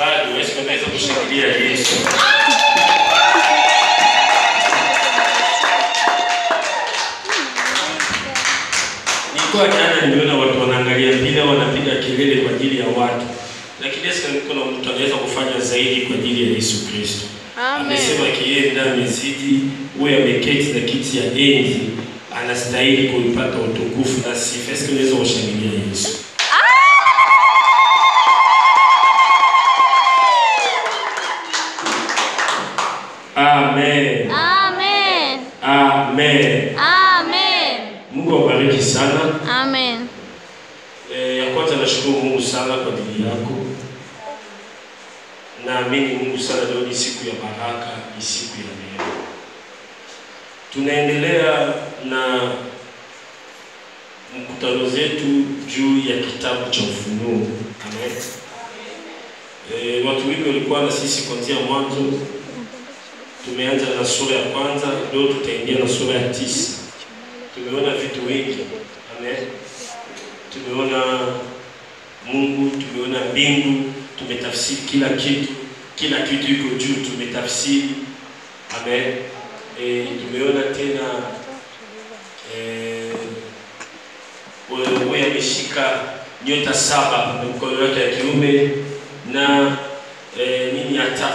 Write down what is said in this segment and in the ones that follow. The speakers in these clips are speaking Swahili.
Bado wewe unaweza kushangilia Yesu. Nilikuwa jana nimeona watu wanaangalia bila wanapiga kelele kwa ajili ya watu. Lakini sasa kuna mtu anaweza kufanya zaidi kwa ajili ya Yesu Kristo. Amesema kienda amezidi, huyo ameketi na kiti ya enzi, anastahili kuipata utukufu na sifa. Sasa unaweza kushangilia Yesu. Amen. Amen. Amen. Amen. Mungu awabariki sana. Amen. Ya kwanza nashukuru Mungu sana kwa ajili yako. Naamini Mungu sana leo ni siku ya baraka, ni siku ya neema. Tunaendelea na mkutano zetu juu ya kitabu cha Ufunuo. Amen. Watu wengi walikuwa na sisi kuanzia mwanzo. Tumeanza na sura ya kwanza, leo tutaingia na sura ya 9. Tumeona vitu vingi. Amen. Tumeona Mungu, tumeona mbingu, tumetafsiri kila kitu iko juu, tumetafsiri. Amen. Tumeona tena wewe ameshika nyota 7 kwa mkono wake ya kiume na nini hata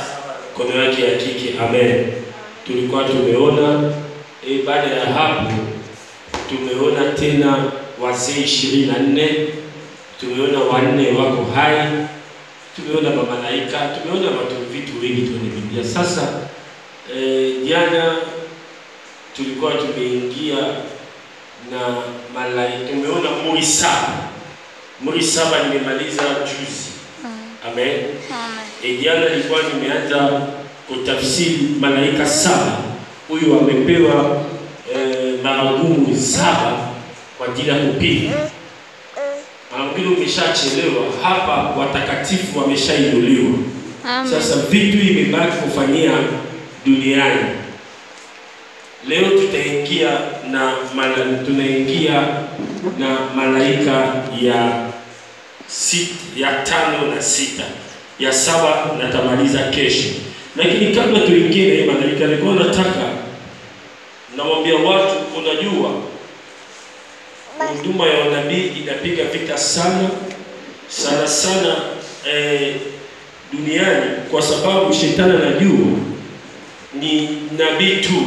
mkono wake ya kike. Amen. Tulikuwa tumeona baada ya hapo tumeona tena wazee 24, tumeona wanne wako hai, tumeona malaika, tumeona vitu vingi kwenye Biblia. Sasa jana tulikuwa tumeingia na malaika, tumeona muri 7. Muri 7 nimemaliza juzi. Amen. Amen. Jana nilikuwa nimeanza kutafsiri malaika 7. Huyu amepewa maradumu 7 kwa ajili ya kupinga. Mpira umeshachelewa hapa, watakatifu wameshainuliwa. Sasa vitu imebaki kufanyia duniani. Leo tunaingia na malaika ya 5 na 6. Ya 7 natamaliza kesho. Lakini kabla tuingie na malaika, nilikuwa nataka nawaambia watu, unajua huduma ya nabii inapiga vita sana duniani, kwa sababu shetani anajua ni nabii tu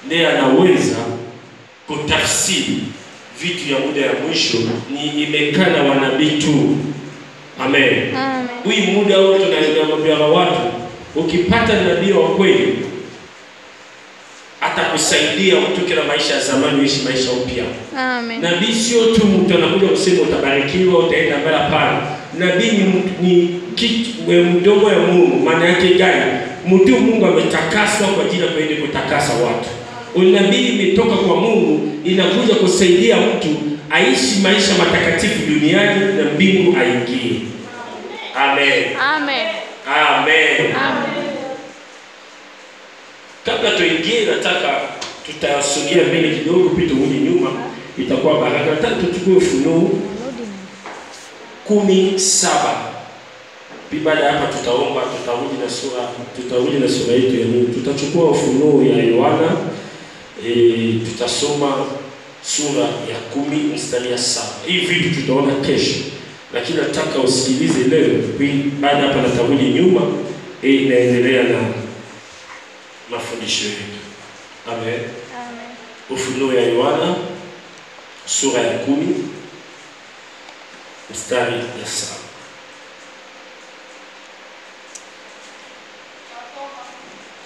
ndiye anaweza kutafsiri vitu ya muda ya mwisho, ni imekana wa nabii tu. Amen. Hii muda wote tunaambia watu, ukipata nabii wa kweli atakusaidia mtu kila maisha ya zamani uishi maisha upya. Amen. Nabii sio tu mtu anakuja kusema utabarikiwa, utaenda mbele pale. Nabii ni kitu mdogo ya Mungu. Maana yake gani? Mtu Mungu ametakaswa kwa ajili ya kwenda kutakasa watu. Unabii imetoka kwa Mungu, inakuja kusaidia mtu aishi maisha matakatifu duniani na mbingu aingie. Amen. Amen. Amen. Amen. Kabla tuingie, nataka tutasogea mbele kidogo, pita huko nyuma, itakuwa baraka. Nataka tuchukue Ufunuo 17. Baada hapa tutaomba, tutarudi na sura yetu ya Mungu. Tutachukua Ufunuo ya Yohana, tutasoma sura ya 10 mstari ya 7. Hivi vitu tutaona kesho, lakini nataka usikilize leo. Baada hapa natarudi nyuma, naendelea na mafundisho yetu. Amen. Amen. Ufunuo ya Yohana sura ya 10 mstari ya 7.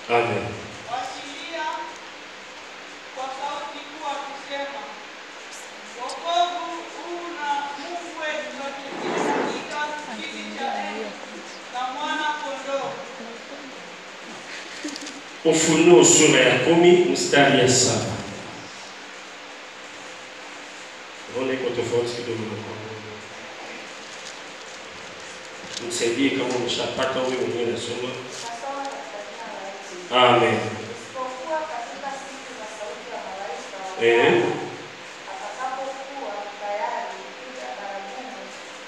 Amen. Wasilia kwa sauti kuu akisema, wokovu una Mungu wetu katika kiti cha enzi na mwana kondoo. Ufunuo sura ya 10 mstari ya 7. Naona iko tofauti kidogo na kwa msaidie kama umeshapata wewe mwenyewe nasoma. Amen. Isipokuwa katika siku za sauti ya malaika atakapokuwa tayari kuja baragumu,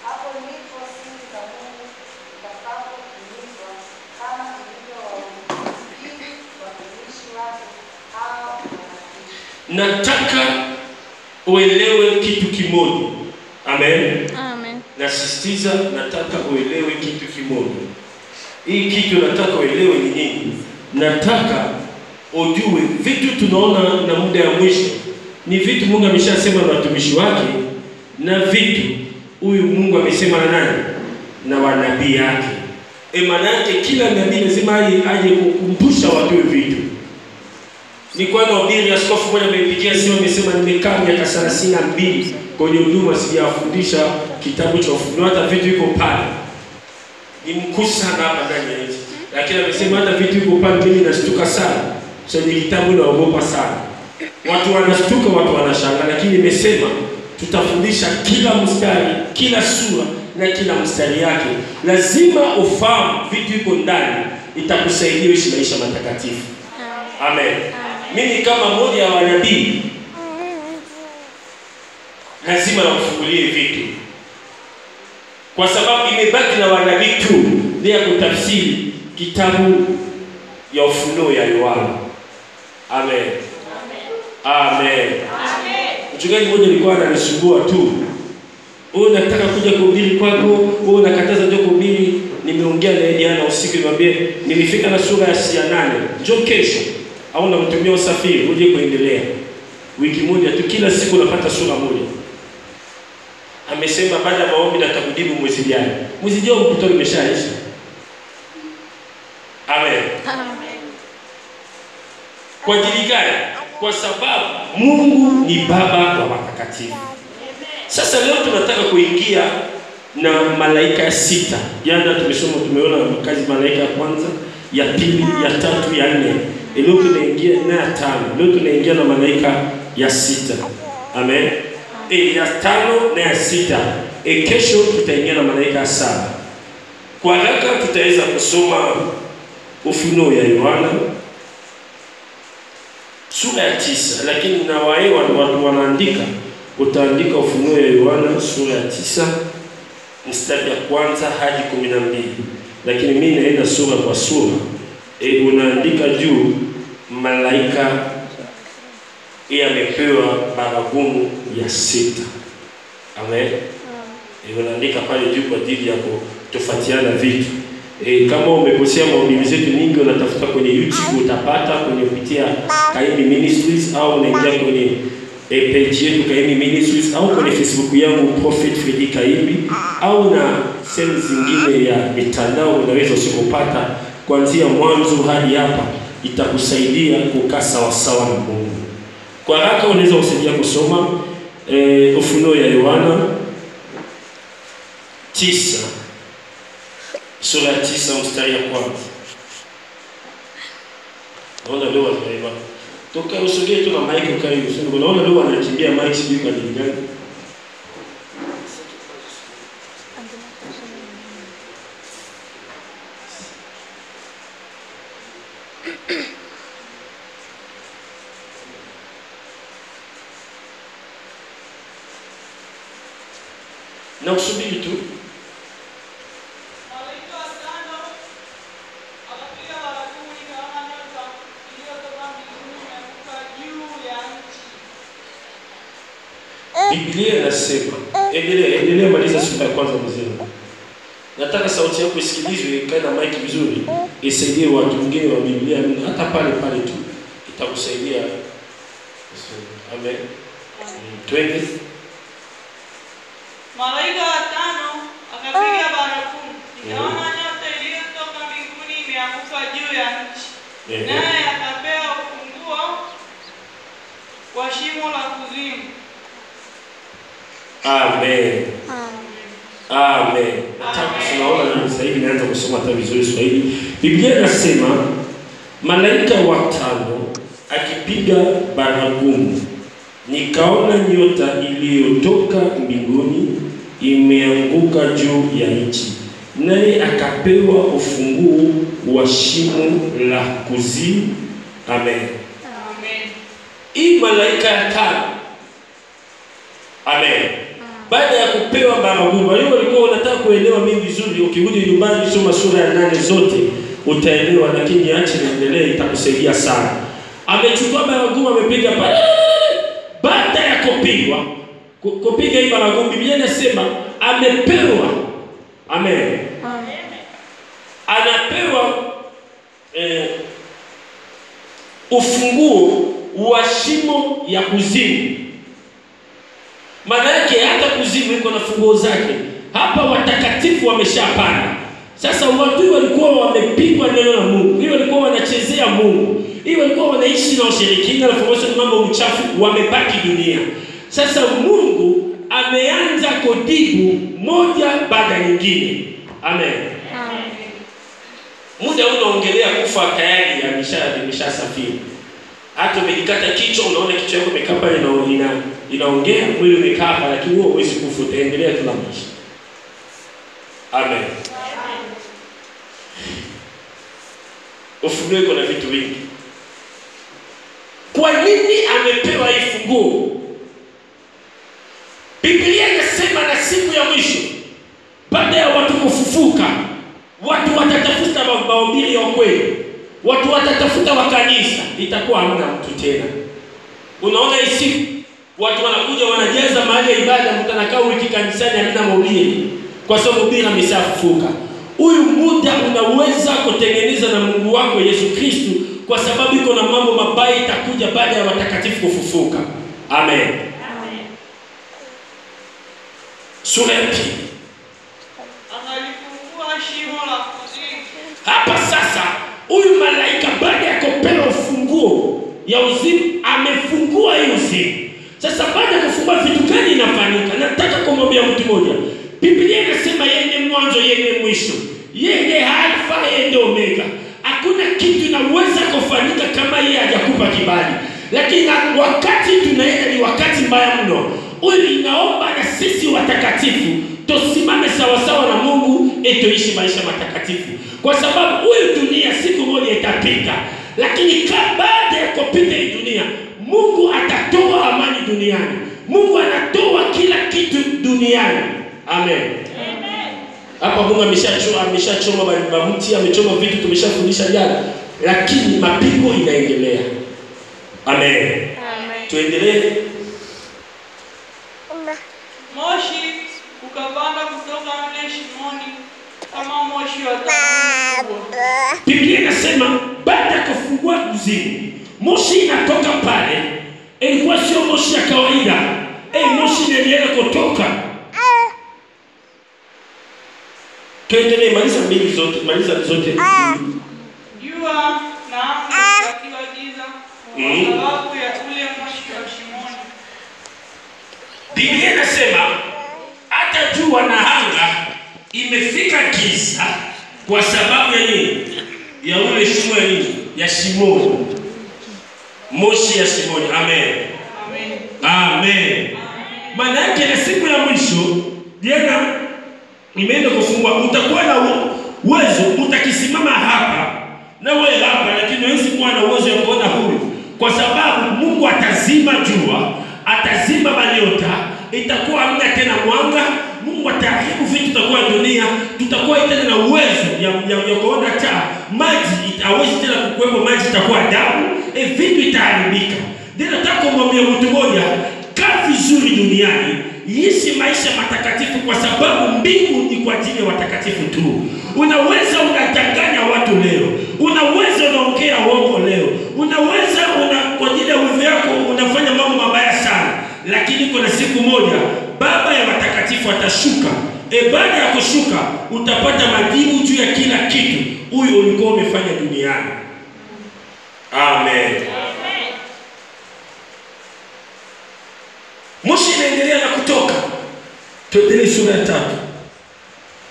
hapo ndipo siri za Mungu zitakapotimia. nataka uelewe kitu kimoja. Amen. Amen. Nasisitiza, nataka uelewe kitu kimoja. Hii kitu nataka uelewe ni nini? Nataka ujue vitu tunaona na muda ya mwisho ni vitu Mungu ameshasema na watumishi wake, na vitu huyu Mungu amesema na nani? Na wanabii yake. Maana yake kila nabii lazima aje kukumbusha watu vitu. Ni kwa nabii askofu mmoja amenipigia simu amesema nimekaa miaka 32 kwenye huduma sijafundisha kitabu cha Ufunuo, hata vitu viko pale. Ni mkuu sana hapa ndani ya nchi. Lakini amesema hata vitu viko pale mimi nashtuka sana. So ni kitabu naogopa sana. Watu wanashtuka, watu wanashangaa, lakini nimesema tutafundisha kila mstari, kila sura na kila mstari yake. Lazima ufahamu vitu viko ndani, itakusaidia uishi maisha matakatifu. Amen. Mimi kama mmoja wa wanabii lazima nakufungulie vitu, kwa sababu imebaki na wanabii tu ndio kutafsiri kitabu ya Ufunuo ya Yohana. Amen. Amen. Mchungaji mmoja alikuwa ananisumbua tu. Wewe unataka kuja kuhubiri kwako, wewe unakataza ndio kuhubiri. Nimeongea na yeye jana usiku, nimwambie nilifika na sura ya 8. Njoo kesho au namtumia usafiri uje kuendelea. Wiki moja tu, kila siku unapata sura moja. Amesema baada ya maombi nitakujibu mwezi jana. Mwezi jana mkutano umeshaisha. Amen. Amen. Kwa ajili gani? Kwa sababu Mungu ni baba wa watakatifu. Sasa leo tunataka kuingia na malaika ya 6. Jana tumesoma, tumeona kazi malaika ya kwanza, ya pili, ya tatu, ya 4. Leo tunaingia na ya 5. Leo tunaingia na malaika ya 6. Amen. Ya 5 na ya 6. Kesho tutaingia na malaika ya 7. Kwa haraka tutaweza kusoma Ufunuo ya Yohana sura ya 9, lakini na watu wanaandika, utaandika Ufunuo ya Yohana sura ya 9 mstari ya kwanza hadi 12, lakini mimi naenda sura kwa sura. Unaandika juu malaika amepewa baragumu ya 6. Amen. Unaandika pale juu kwa ajili ya kutofautiana vitu. Kama umekosea mahubiri zetu nyingi, unatafuta kwenye YouTube utapata, kwenye kupitia Kaimi Ministries, au unaingia kwenye page yetu Kaimi Ministries, au kwenye Facebook yangu Prophet Fredi Kaimi, au na sehemu zingine ya mitandao unaweza usipopata kuanzia mwanzo hadi hapa, itakusaidia kukaa sawa sawa na Mungu. Kwa haraka unaweza usaidia kusoma Ufunuo ya Yohana 9. Sura ya 9 mstari ya kwanza. Naona leo wanaiba. Toka usogee tu na mic ukae useme. Naona leo wanakimbia mic sijui kwa nini gani. Na usubiri tu. Biblia inasema, endelea maliza sura ya kwanza mzima. Nataka sauti yako isikilizwe, ikae na mic vizuri, isaidie watu wengine wa Biblia, hata pale tu itakusaidia. Amen. Twende. Malaika wa 5 akapiga baragumu. Nikaona nyota iliyotoka mbinguni imeanguka juu ya nchi. Naye akapewa ufunguo wa shimo la kuzimu. Amen. Amen. Tunaona sasa hivi naanza kusoma hata vizuri Kiswahili. Biblia inasema malaika wa 5 akipiga baragumu, nikaona nyota iliyotoka mbinguni imeanguka juu ya nchi, naye akapewa ufunguo wa shimo la kuzimu. Amen. Amen. Hii malaika ya 5. Amen. Baada ya kupewa baragumu, walikuwa wanataka kuelewa mimi vizuri. Ukirudi nyumbani soma sura ya 8 zote utaelewa, lakini acha niendelee, itakusaidia sana. Amechukua baragumu, amepiga pale, baada ya kupiga hii baragumu, Biblia inasema amepewa, amen, anapewa ufunguo wa shimo ya kuzimu. Maana yake hata kuzimu iko na funguo zake. Hapa watakatifu wameshapanda. Sasa watu walikuwa wamepigwa neno la Mungu. Hiyo walikuwa wanachezea Mungu. Hiyo walikuwa wanaishi na ushirikina na kufuata mambo mchafu, wamebaki dunia. Sasa Mungu ameanza kujibu moja baada ya nyingine. Amen. Muda unaongelea kufa tayari ameshasafiri. Hata umejikata kichwa, unaona kichwa chako imekaa pale inaongea, mwili umekaa hapa, lakini wewe huwezi kufa, utaendelea tu na maisha. Amen. Ufunuo uko na vitu vingi. Kwa nini amepewa hii funguo? Biblia inasema na siku ya mwisho, baada ya watu kufufuka, watu watatafuta mahubiri ya kweli. Watu watatafuta wa kanisa, itakuwa hamna mtu tena. Unaona hii siku watu wanakuja wanajaza mahali ya ibada, mtu anakaa wiki kanisani hamna mahubiri kwa sababu bila ameshafufuka. Huyu muda unaweza kutengeneza na Mungu wako Yesu Kristo, kwa sababu iko na mambo mabaya itakuja baada ya watakatifu kufufuka. Amen. Amen. Sura ya pili. Analifungua shimo la kuzimu. Hapa sasa huyu malaika baada ya kupewa ufunguo ya uzimu, amefungua hiyo uzimu. Sasa baada ya kufungua, vitu gani inafanyika? Nataka kumwambia mtu mmoja. Biblia inasema yeye ni mwanzo, yeye ni mwisho. Yeye ni Alfa, yeye ni Omega. Hakuna kitu inaweza kufanyika kama yeye hajakupa kibali. Lakini wakati tunaenda ni wakati mbaya mno. Huyu inaomba na sisi watakatifu tusimame sawa sawa na Mungu, tuishi maisha matakatifu. Kwa sababu huyu dunia siku moja itapita. Lakini baada ya kupita hii dunia, Mungu atatoa amani duniani. Mungu anatoa kila kitu duniani. Amen. Hapa Mungu ameshachoma mti, amechoma vitu tumeshafundisha jana, lakini mapigo inaendelea. Amen. Amen. Tuendelee. Moshi ukapanda kutoka mle shimoni kama moshi wa tanuru. Biblia inasema baada ya kufungua uzimu, moshi inatoka pale. Ilikuwa sio moshi ya kawaida. Moshi inaendelea kutoka. Tuendelee, maliza zote. Jua na anga katika giza kwa sababu ya ule moshi wa shimoni. Biblia inasema hata jua na anga imefika giza kwa sababu ya nini? Ya ule shimo ya nini? Ya shimoni. Moshi ya shimoni. Amen. Amen. Amen. Maana yake na siku ya mwisho jana imeenda kufungua, utakuwa na uwezo, utakisimama hapa na wewe hapa, lakini huwezi kuwa na uwezo wa kuona huyu, kwa sababu Mungu atazima jua, atazima manyota, itakuwa hamna tena mwanga. Mungu ataharibu vitu, tutakuwa dunia, tutakuwa tena na uwezo ya kuona taa. Maji hawezi tena kukuwepo, maji itakuwa damu, vitu itaharibika. Ndio nataka kumwambia mtu mmoja, kaa vizuri duniani, ishi maisha matakatifu, kwa sababu mbingu ni kwa ajili ya watakatifu tu. Unaweza unadanganya watu leo, unaweza unaongea uongo leo, unaweza kwa ajili ya wivu yako unafanya mambo mabaya sana, lakini kuna siku moja Baba ya watakatifu atashuka. Baada ya kushuka utapata majibu juu ya kila kitu huyo ulikuwa umefanya duniani. Amen. Moshi inaendelea na kutoka. Tuendelee sura ya 3.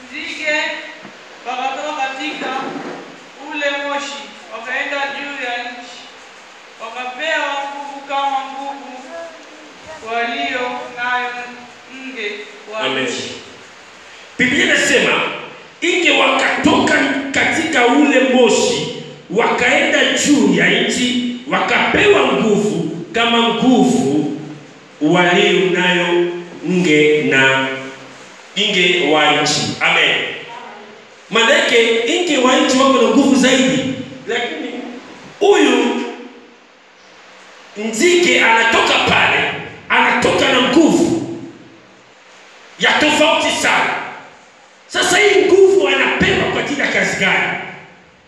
Nzige wakatoka katika ule moshi, wakaenda juu ya nchi, wakapewa nguvu kama nguvu walio nayo nge wa nchi. Biblia inasema nge wakatoka katika ule moshi, wakaenda juu ya nchi, wakapewa nguvu kama nguvu walio nayo nge wa nchi. Amen. Maana yake nge wa nchi wako na nguvu zaidi, lakini huyu nzige anatoka pale anatoka na nguvu ya tofauti sana. Sasa hii nguvu anapewa kwa ajili ya kazi gani?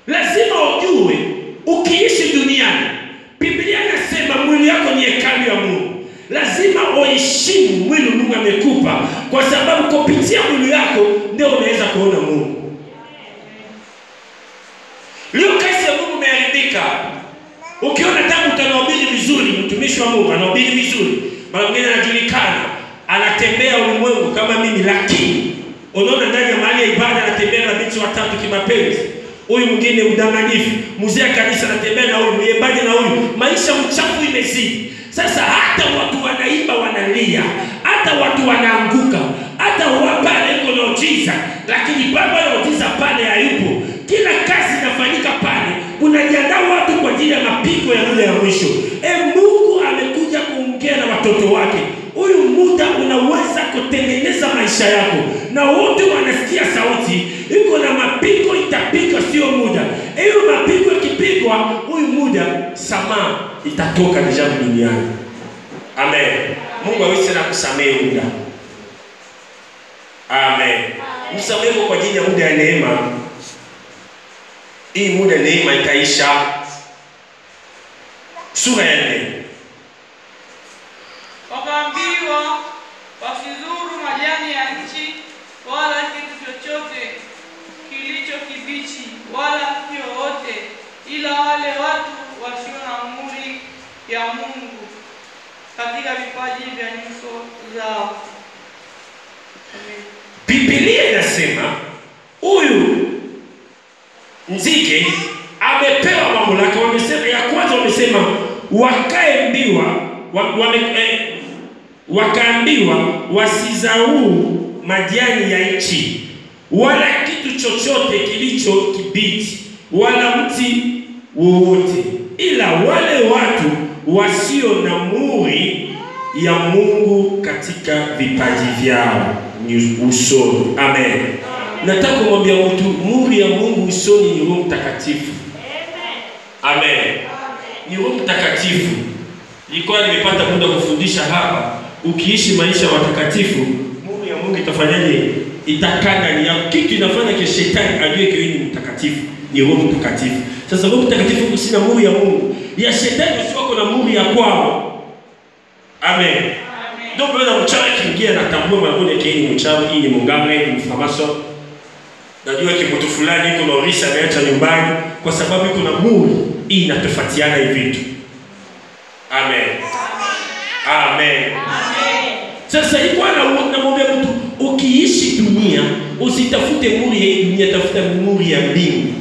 Lazima ujue ukiishi duniani, Biblia inasema mwili wako ni hekalu ya Mungu. Lazima uheshimu mwili Mungu amekupa, kwa sababu kupitia mwili wako ndio unaweza kuona Mungu. Leo kazi ya Mungu imeharibika. Ukiona tangu tunahubiri vizuri, mtumishi wa Mungu anahubiri vizuri, mara mwingine anajulikana, anatembea ulimwengu kama mimi, lakini unaona ndani ya mahali ya ibada anatembea na binti watatu kimapenzi. Huyu mwingine mdanganyifu, mzee kanisa anatembea na huyu, mwimbaji na huyu. Maisha mchafu imezidi. Sasa hata watu wanaimba wanalia, hata watu wanaanguka, hata pale yuko naujiza, lakini baba naujiza pale hayupo. Kila kazi inafanyika pale, unajiandaa watu kwa ajili ya mapigo ya yule ya mwisho. Mungu amekuja kuongea na watoto wake. Huyu muda unaweza kutengeneza maisha yako, na wote wanasikia sauti iko na mapigo itapigwa, sio muda. Hiyo mapigo ikipigwa, huyu muda samaa itatoka deja duniani. Amen. Mungu aweze na kusamehe muda. Amen. Msamehe kwa ajili ya muda ya neema. Hii muda neema itaisha. Sura ya 4. Wakaambiwa wasizuru majani ya nchi wala kitu chochote kilicho kibichi wala chochote, ila wale watu wasio na muhuri ya Mungu katika vipaji vya nyuso zao. Biblia inasema huyu nzige amepewa mamlaka. Wamesema ya kwanza, wamesema wakaambiwa wasizau majani ya nchi wala kitu chochote kilicho kibichi wala mti wowote, ila wale watu wasio na muhuri ya Mungu katika vipaji vyao usoni. Amen. Nataka kumwambia mtu, muhuri ya Mungu usoni ni Roho Mtakatifu. Amen. Ni Roho Mtakatifu. Nilikuwa nimepata muda kufundisha hapa, ukiishi maisha ya watakatifu, muhuri ya Mungu itafanyaje? Itakaa ndani yako. Kitu inafanya kwa shetani ajue kwa ni mtakatifu, ni Roho Mtakatifu. Sasa Roho Mtakatifu kusina muhuri ya Mungu, ya shetani usiko na muhuri ya kwao. Amen. Ndio bwana mchawi kiingia na tambua mambo yake ni mchawi, hii ni mungame, ni mfamaso. Najua kitu fulani iko na orisa ameacha nyumbani kwa sababu iko na muhuri. Hii inatofautiana hivi vitu. Amen. Amen. Sasa hii Bwana anamwambia mtu, ukiishi dunia usitafute muhuri ya hii dunia, tafuta muhuri ya mbingu.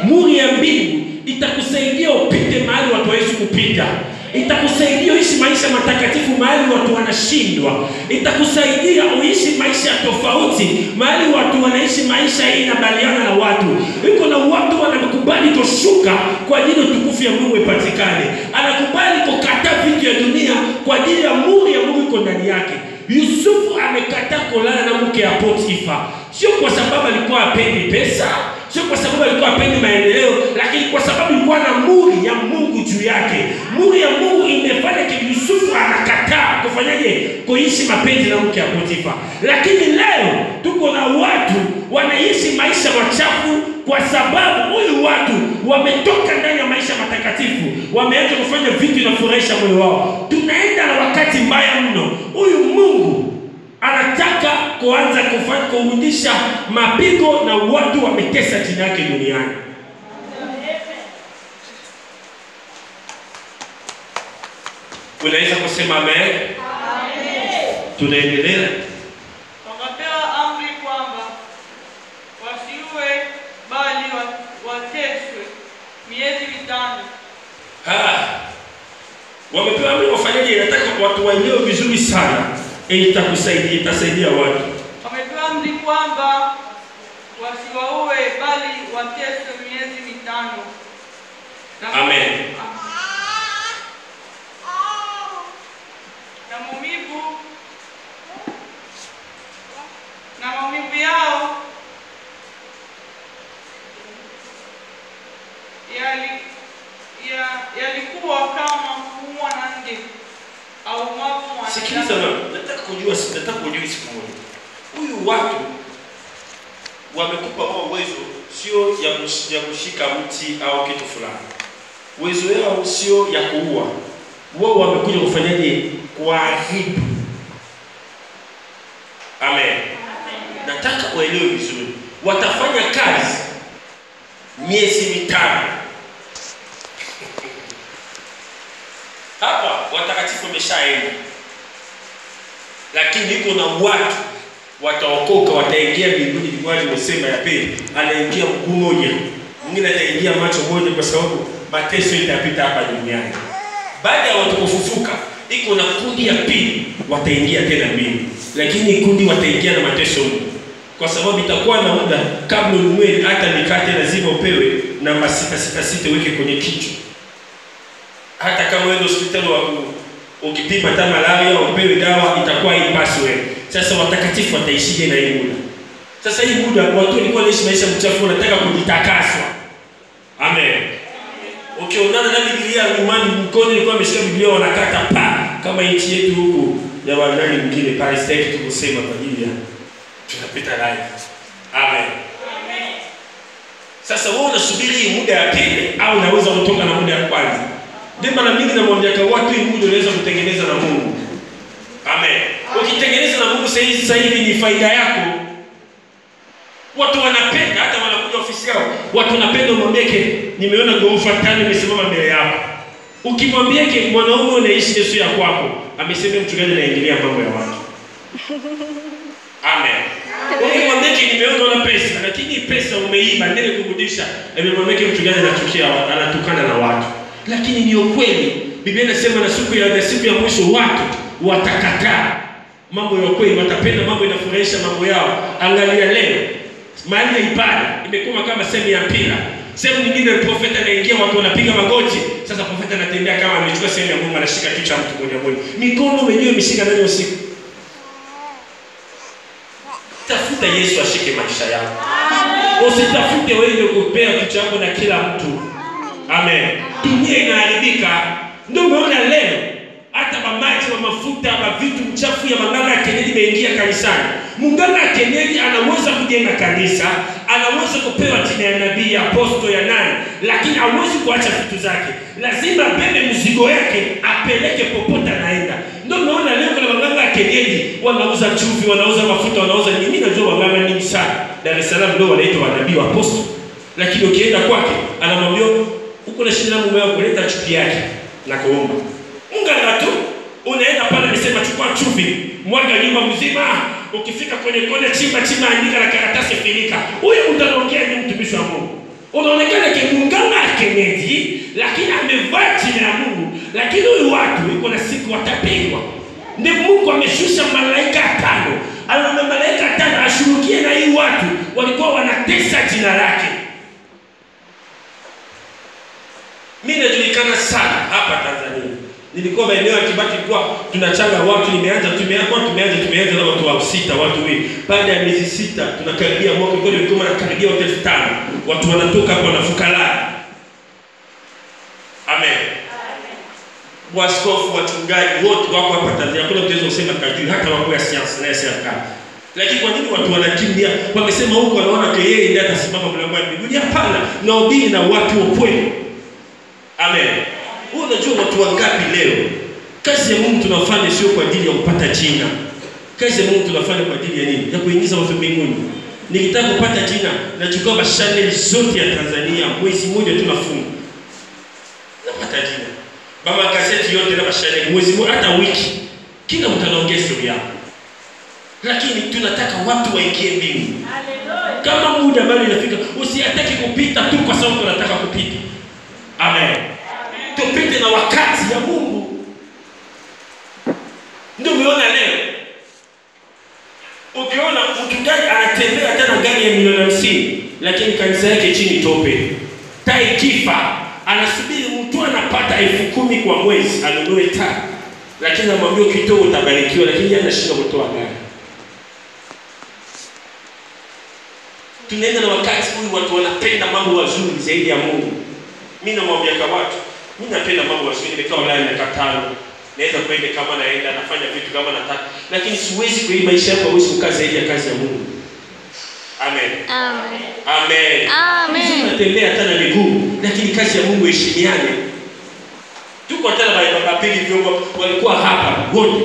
Muhuri ya mbingu itakusaidia upite mahali watu hawezi kupita. Itakusaidia uishi maisha matakatifu mahali watu wanashindwa. Itakusaidia uishi maisha tofauti mahali watu wanaishi maisha hii inabaliana na watu. Iko na watu wanakubali kushuka kwa ajili utukufu ya Mungu ipatikane. Anakubali kukataa vitu ya dunia kwa ajili ya muhuri ya Mungu iko ndani yake. Yusufu amekataa kulala na mke ya Potifa, sio kwa sababu alikuwa hapendi pesa, sio kwa sababu alikuwa hapendi maendeleo, lakini kwa sababu alikuwa na muhuri ya Mungu juu yake. Muhuri ya Mungu imefanya kwa Yusufu anakataa kufanyaje? Kuishi mapenzi na mke ya Potifa. Lakini leo tuko na watu wanaishi maisha machafu kwa sababu huyu watu wametoka ndani ya maisha matakatifu, wameanza kufanya vitu vinafurahisha moyo wao. Tunaenda na wakati mbaya mno. Huyu Mungu anataka kuanza kurudisha mapigo na watu wametesa jina yake duniani. Unaweza kusema amen? Amen. Tunaendelea. Wakapewa amri kwamba wasiue bali wateswe miezi 5. Wamepewa amri wafanyaje? Nataka watu waelewe vizuri sana. Itasaidia watu. Wamepewa amri kwamba wasiwaue bali wateswe miezi 5. Amen. Na maumivu yao yalikuwa kama kuumwa na nge au mafu kujua siku moja. Huyu watu wamekupa wao uwezo sio ya kushika mti au kitu fulani. Uwezo wao sio ya kuua. Wao wamekuja kufanyaje? Kuharibu. Amen. Nataka uelewe vizuri. Watafanya kazi miezi 5. Hapa watakatifu wameshaenda. Lakini iko na watu wataokoka, wataingia mbinguni. Biblia imesema ya pili, anaingia mguu mmoja, mwingine ataingia macho moja, kwa sababu mateso itapita hapa duniani. Baada ya watu kufufuka, iko na kundi ya pili wataingia tena mbinguni. Lakini kundi wataingia na mateso, kwa sababu itakuwa na muda kabla ulimwengu hata mikate lazima upewe namba 666 weke kwenye kichwa. Hata kama wewe hospitali ukipima hata malaria upewe dawa, itakuwa ipasi wewe. Sasa watakatifu wataishije na hii muda? Sasa hii muda watu walikuwa wanaishi maisha mchafu, wanataka kujitakaswa. Amen. Ukionana na Biblia imani mkono ilikuwa ameshika Biblia wanakata pa kama nchi yetu huku ya wanani mwingine pale sasa tukusema kwa ajili ya tunapita live. Amen. Amen. Sasa wewe unasubiri hii muda ya pili au unaweza kutoka na muda ya kwanza? Ndio maana mimi namwambia kwa watu hii muda unaweza kutengeneza na Mungu. Amen. Ukitengeneza na Mungu sasa hivi ni faida yako. Watu wanapenda hata wanakuja ofisi yao. Watu wanapenda umwambie nimeona ghorofa 5 imesimama mbele yako. Ukimwambia mwanaume unaishi Yesu ya kwako, amesema mchungaji anaingilia mambo ya watu. Amen. Ukimwambia nimeona una pesa, lakini pesa umeiba ndio kurudisha, amemwambia mchungaji anatukana na watu. Lakini ni ukweli. Biblia inasema na siku ya mwisho watu watakataa mambo ya kweli, watapenda mambo inafurahisha mambo yao. Angalia leo mahali ya ibada imekuwa kama sehemu ya mpira. Sehemu nyingine profeta anaingia watu wanapiga magoti. Sasa profeta anatembea kama amechukua sehemu ya Mungu, anashika kichwa cha mtu mmoja. Mikono wenyewe imeshika ndani usiku. Tafuta Yesu ashike maisha yako. Usitafute wewe kupea kichwa chako na kila mtu. Amen. Dunia inaharibika. Ndio umeona leo hata mamaji wa mafuta wa vitu mchafu ya manganga ya kienyeji imeingia kanisani. Munganga ya kienyeji anaweza kujenga kanisa, anaweza kupewa jina ya nabii, apostol ya nani, lakini hawezi kuacha vitu zake. Lazima abebe mzigo yake apeleke popote anaenda. Ndio unaona leo kuna manganga ya kienyeji wanauza chumvi, wanauza mafuta, wanauza nini. Mimi najua wanganga nyingi sana. Dar es Salaam ndio wanaitwa nabii wa apostol. Lakini ukienda kwake anamwambia uko na shida na mume wako, leta chupi yake na kuomba. Mganga tu unaenda pale amesema chukua chumvi, mwaga nyumba mzima, ukifika kwenye kona chimba andika na karatasi finika. Huyo utaongea ni mtumishi wa Mungu. Unaonekana kama mganga kienyeji lakini amevaa jina la Mungu, lakini huyu watu yuko na siku watapigwa. Ndio Mungu ameshusha malaika 5. Ana malaika 5 ashurukie na hii watu walikuwa wanatesa jina lake. Mimi najulikana sana hapa Tanzania. Nilikuwa maeneo ya Kibati kwa tunachanga watu, tumeanza na watu wa 6, watu wengi. Baada ya miezi 6 tunakaribia mwaka mmoja, nilikuwa nakaribia watu 5,000. Watu wanatoka hapo wanafuka la. Amen. Waskofu, wachungaji wote wako hapa Tanzania. Kuna mtezo usema kajui hata wako ya siasa na serikali. Lakini kwa nini watu wanakimbia? Wamesema huko wanaona kwa yeye ndiye atasimama mlangoni mbinguni. Hapana, nabii na watu wa kweli. Amen. Unajua watu wangapi leo? Kazi ya Mungu tunafanya sio kwa ajili ya kupata jina. Kazi ya Mungu tunafanya kwa ajili ya nini? Ya kuingiza watu mbinguni. Nikitaka kupata jina, nachukua mashane zote ya Tanzania, mwezi mmoja tunafunga. Napata jina. Baba gazeti yote na mashane mwezi mmoja hata wiki. Kila mtu anaongea story yake. Lakini tunataka watu waingie mbinguni. Haleluya. Kama muda bado inafika, usiataki kupita tu kwa sababu tunataka kupita. Amen. Tupite na wakati ya Mungu. Ndio umeona leo. Ukiona mchungaji anatembea tena gari ya milioni 50, lakini kanisa yake chini tope. Tai kifa, anasubiri mtu anapata 10,000 kwa mwezi, anunue taa. Lakini anamwambia kidogo utabarikiwa, lakini yeye anashinda kutoa gari. Tunaenda na wakati huyu, watu wanapenda mambo mazuri zaidi ya Mungu. Mimi namwambia kwa watu, mimi napenda mambo mazuri. Nimekaa Ulaya miaka 5. Naweza kwenda kama naenda nafanya vitu kama nataka, lakini siwezi kwa hii maisha yako huwezi kukaa zaidi ya kazi ya Mungu. Amen. Amen. Amen. Amen. Tunatembea hata na miguu, lakini kazi ya Mungu heshimiane. Tuko hata na mapigi vyombo walikuwa hapa wote,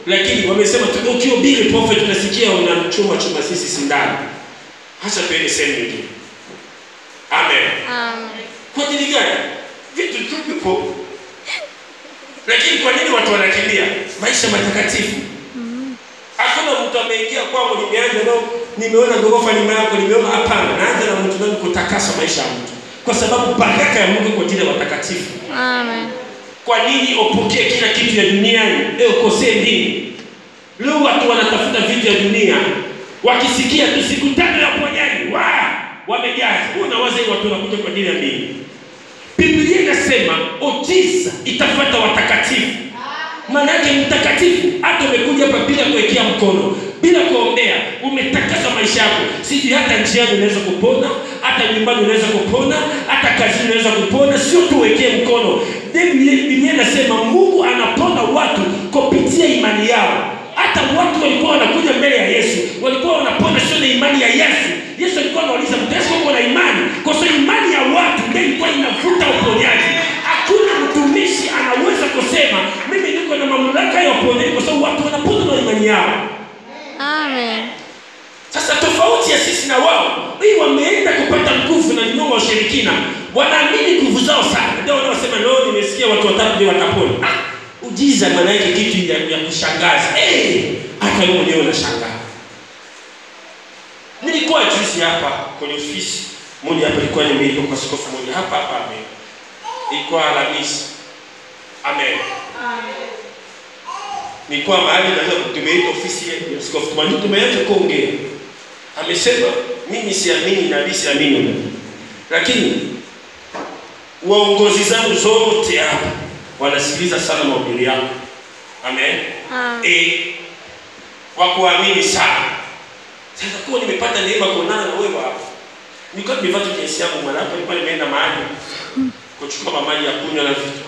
lakini wamesema ukihubiri prophet tunasikia unachoma sisi sindano. Acha tuende sehemu nyingine. Amen. Amen. Kwa nini gani? Vitu tupo. Lakini kwa nini watu wanakimbia maisha matakatifu? Hakuna mtu ameingia kwangu nimeanza leo nimeona gorofa nyuma yako nimeona, hapana. Naanza na mtu nani kutakasa maisha ya mtu. Kwa sababu baraka ya Mungu kwa ajili ya watakatifu. Amen. Kwa nini upokee kila kitu ya duniani? Leo ukosee nini? Leo watu wanatafuta vitu ya dunia. Wakisikia tu siku 5 ya uponyaji, wamejaza. Unawaza watu wanakuja kwa ajili ya nini? Biblia inasema ujiza itafuata watakatifu. Maana yake mtakatifu hata umekuja hapa bila kuwekea mkono, bila kuombea, umetakasa maisha yako. Sisi hata njiani unaweza kupona, hata nyumbani unaweza kupona, hata kazini unaweza kupona, sio tu wekee mkono. Biblia inasema Mungu anapona watu kupitia imani yao. Hata watu walikuwa wanakuja mbele ya Yesu, walikuwa wanapona sio na imani ya Yesu. Yesu alikuwa anauliza mtesi wako na imani, kwa sababu imani ya watu ndio ilikuwa inavuta uponyaji. Hakuna mtumishi anaweza kusema mimi niko na mamlaka ya uponyaji, kwa sababu watu wanapona na imani yao. Amen. Sasa tofauti ya sisi na wao, hii wameenda kupata nguvu na nyongo wa shirikina. Wanaamini nguvu zao sana. Ndio wanaosema leo nimesikia watu watatu ndio watapona. Ujiza maana yake kitu ya kushangaza. Hata wewe mwenyewe unashangaa. Nilikuwa juzi hapa kwenye ofisi moja hapa, ilikuwa nimeitwa kwa askofu moja hapa. Amen. Ilikuwa Alhamisi. Amen. Nilikuwa mahali na tumeitwa ofisi ya askofu. Tumeanza kuongea. Amesema mimi siamini nabii, siamini. Lakini waongozi zangu zote hapa wanasikiliza sana mahubiri yako. Amen. Wakuamini sana. Sasa kwa nimepata neema kuonana na wewe hapa. Nilikuwa nimevaa kiasi yangu mwana hapa, nilikuwa nimeenda mahali kuchukua maji ya kunywa na vitu.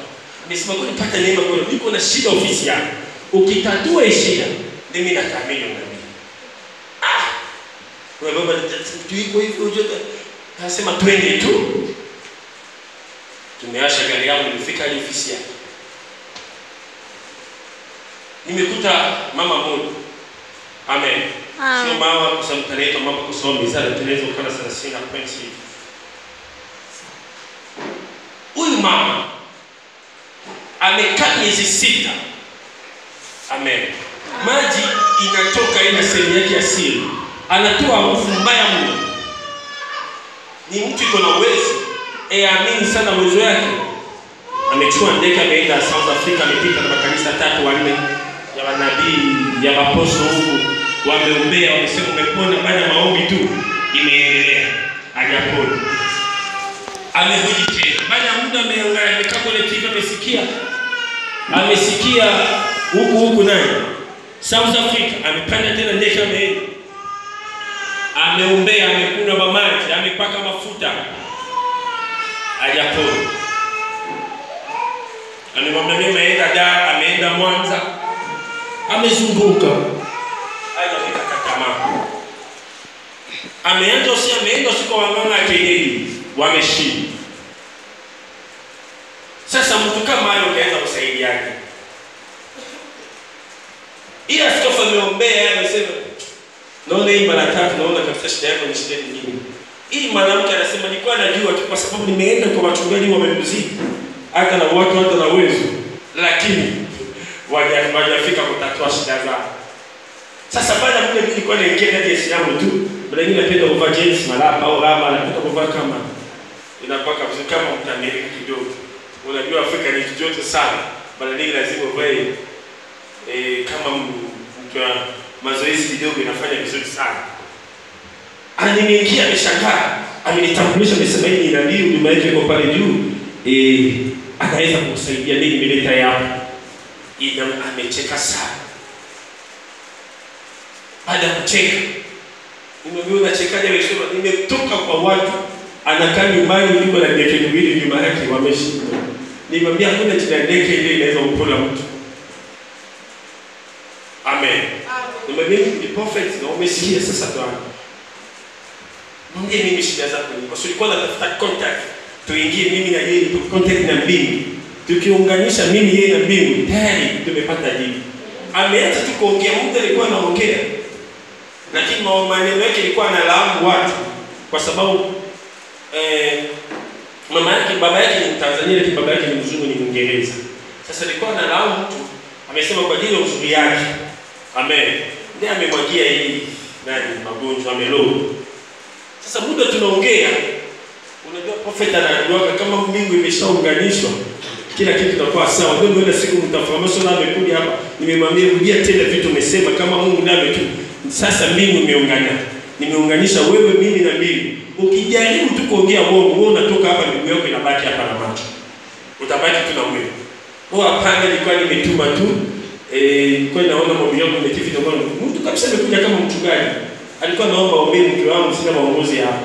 Nimesema kwa nipata neema kwa niko na shida ofisi yangu. Ukitatua shida, mimi nataamini nabii. Wewe baba tuiko hivyo unajua. Anasema twende tu. Tumeasha gari yangu nimefika hadi ofisi yake. Nimekuta mama mmoja. Amen. Sio mama kusema taleta mama kusoma mizara tunaweza ukana 30 na points hivi. Huyu mama amekaa miezi 6. Amen. Maji inatoka ina sehemu yake ya siri. Anatoa harufu mbaya mno. Ni mtu iko na uwezo. Amini sana uwezo wake. Amechukua ndege ameenda South Africa, amepita na makanisa 3 4 ya manabii ya apostoli huko. Wameombea, wamesema umepona, baada ya maombi tu imeendelea. Hajapona. Amerudi tena. Baada ya muda ameangalia, amekaa kwenye TV, amesikia huku naye South Africa, amepanda tena ndege ameenda. Ameombea, amekunywa maji, amepaka mafuta. Hajapona. Amemwambia mimi ameenda Dar, ameenda Mwanza. Amezunguka. Hajafika tamaa. Ameenda usiku wanganga kienyeji, wameshinda. Sasa mtu kama hayo unaweza kusaidiaje? Ila askofu ameombea, anasema naona hii mara 3, naona kabisa shida yako ni shida nyingine. Hii mwanamke anasema nilikuwa najua tu kwa sababu nimeenda kwa wachungaji wamemzidi. Hata na watu hata na uwezo. Lakini wajafika kutatua shida zao. Sasa baada ya muda nilikuwa naingia ndani ya siamu tu. Baada nyingine napenda kuvaa jeans malapa au rama, napenda kuvaa kama inakuwa kabisa kama mtamerika kidogo. Unajua Afrika ni joto sana. Baada nyingine lazima uvae kama mtu mazoezi kidogo inafanya vizuri sana. Nimeingia ameshangaa. Amenitambulisha amesema hii ni nabii, huduma yake iko pale juu. Anaweza kusaidia mimi nimeleta yapo. Ina amecheka sana. Baada ya kucheka, nimemwona chekaje amesema nimetoka kwa watu anakaa nyumbani nyumba na ndege mbili nyuma yake wameshinda. Nimwambia hakuna jina ndege ile inaweza kupola mtu. mimi ni prophet na umesikia sasa bwana. Mwambie mimi shida zako ni. Kwa sababu ulikuwa unatafuta contact. Tuingie mimi na yeye contact na mbingu. Tukiunganisha mimi yeye na mbingu, tayari tumepata jibu. Ameacha tu kuongea, Mungu alikuwa anaongea. Lakini maneno yake ilikuwa analaumu watu kwa sababu mama yake, baba yake ni Tanzania, lakini baba yake ni mzungu, ni Mwingereza. Sasa alikuwa analaumu mtu, amesema kwa ajili ya uzuri yake. Amen. Ndiye amemwagia hii magonjwa ameloa. Sasa muda tunaongea, unajua prophet anajua kama mbingu imeshaunganishwa, kila kitu kitakuwa sawa. Ndio ile siku mtafahamu amekuja hapa, nimemwambia rudia tena vitu umesema kama Mungu ndiye tu. Sasa mbingu imeungana. Nimeunganisha wewe, mimi na mbingu. Ukijaribu tu kuongea uongo, wewe unatoka hapa, miguu yako inabaki hapa na macho. Utabaki tu na mwili. Hapana, nilikuwa nimetuma tu kwa naona mambo yangu ni TV ndio mtu kabisa amekuja kama mchungaji. Alikuwa naomba ombe mke wangu, sina maongozi hapa.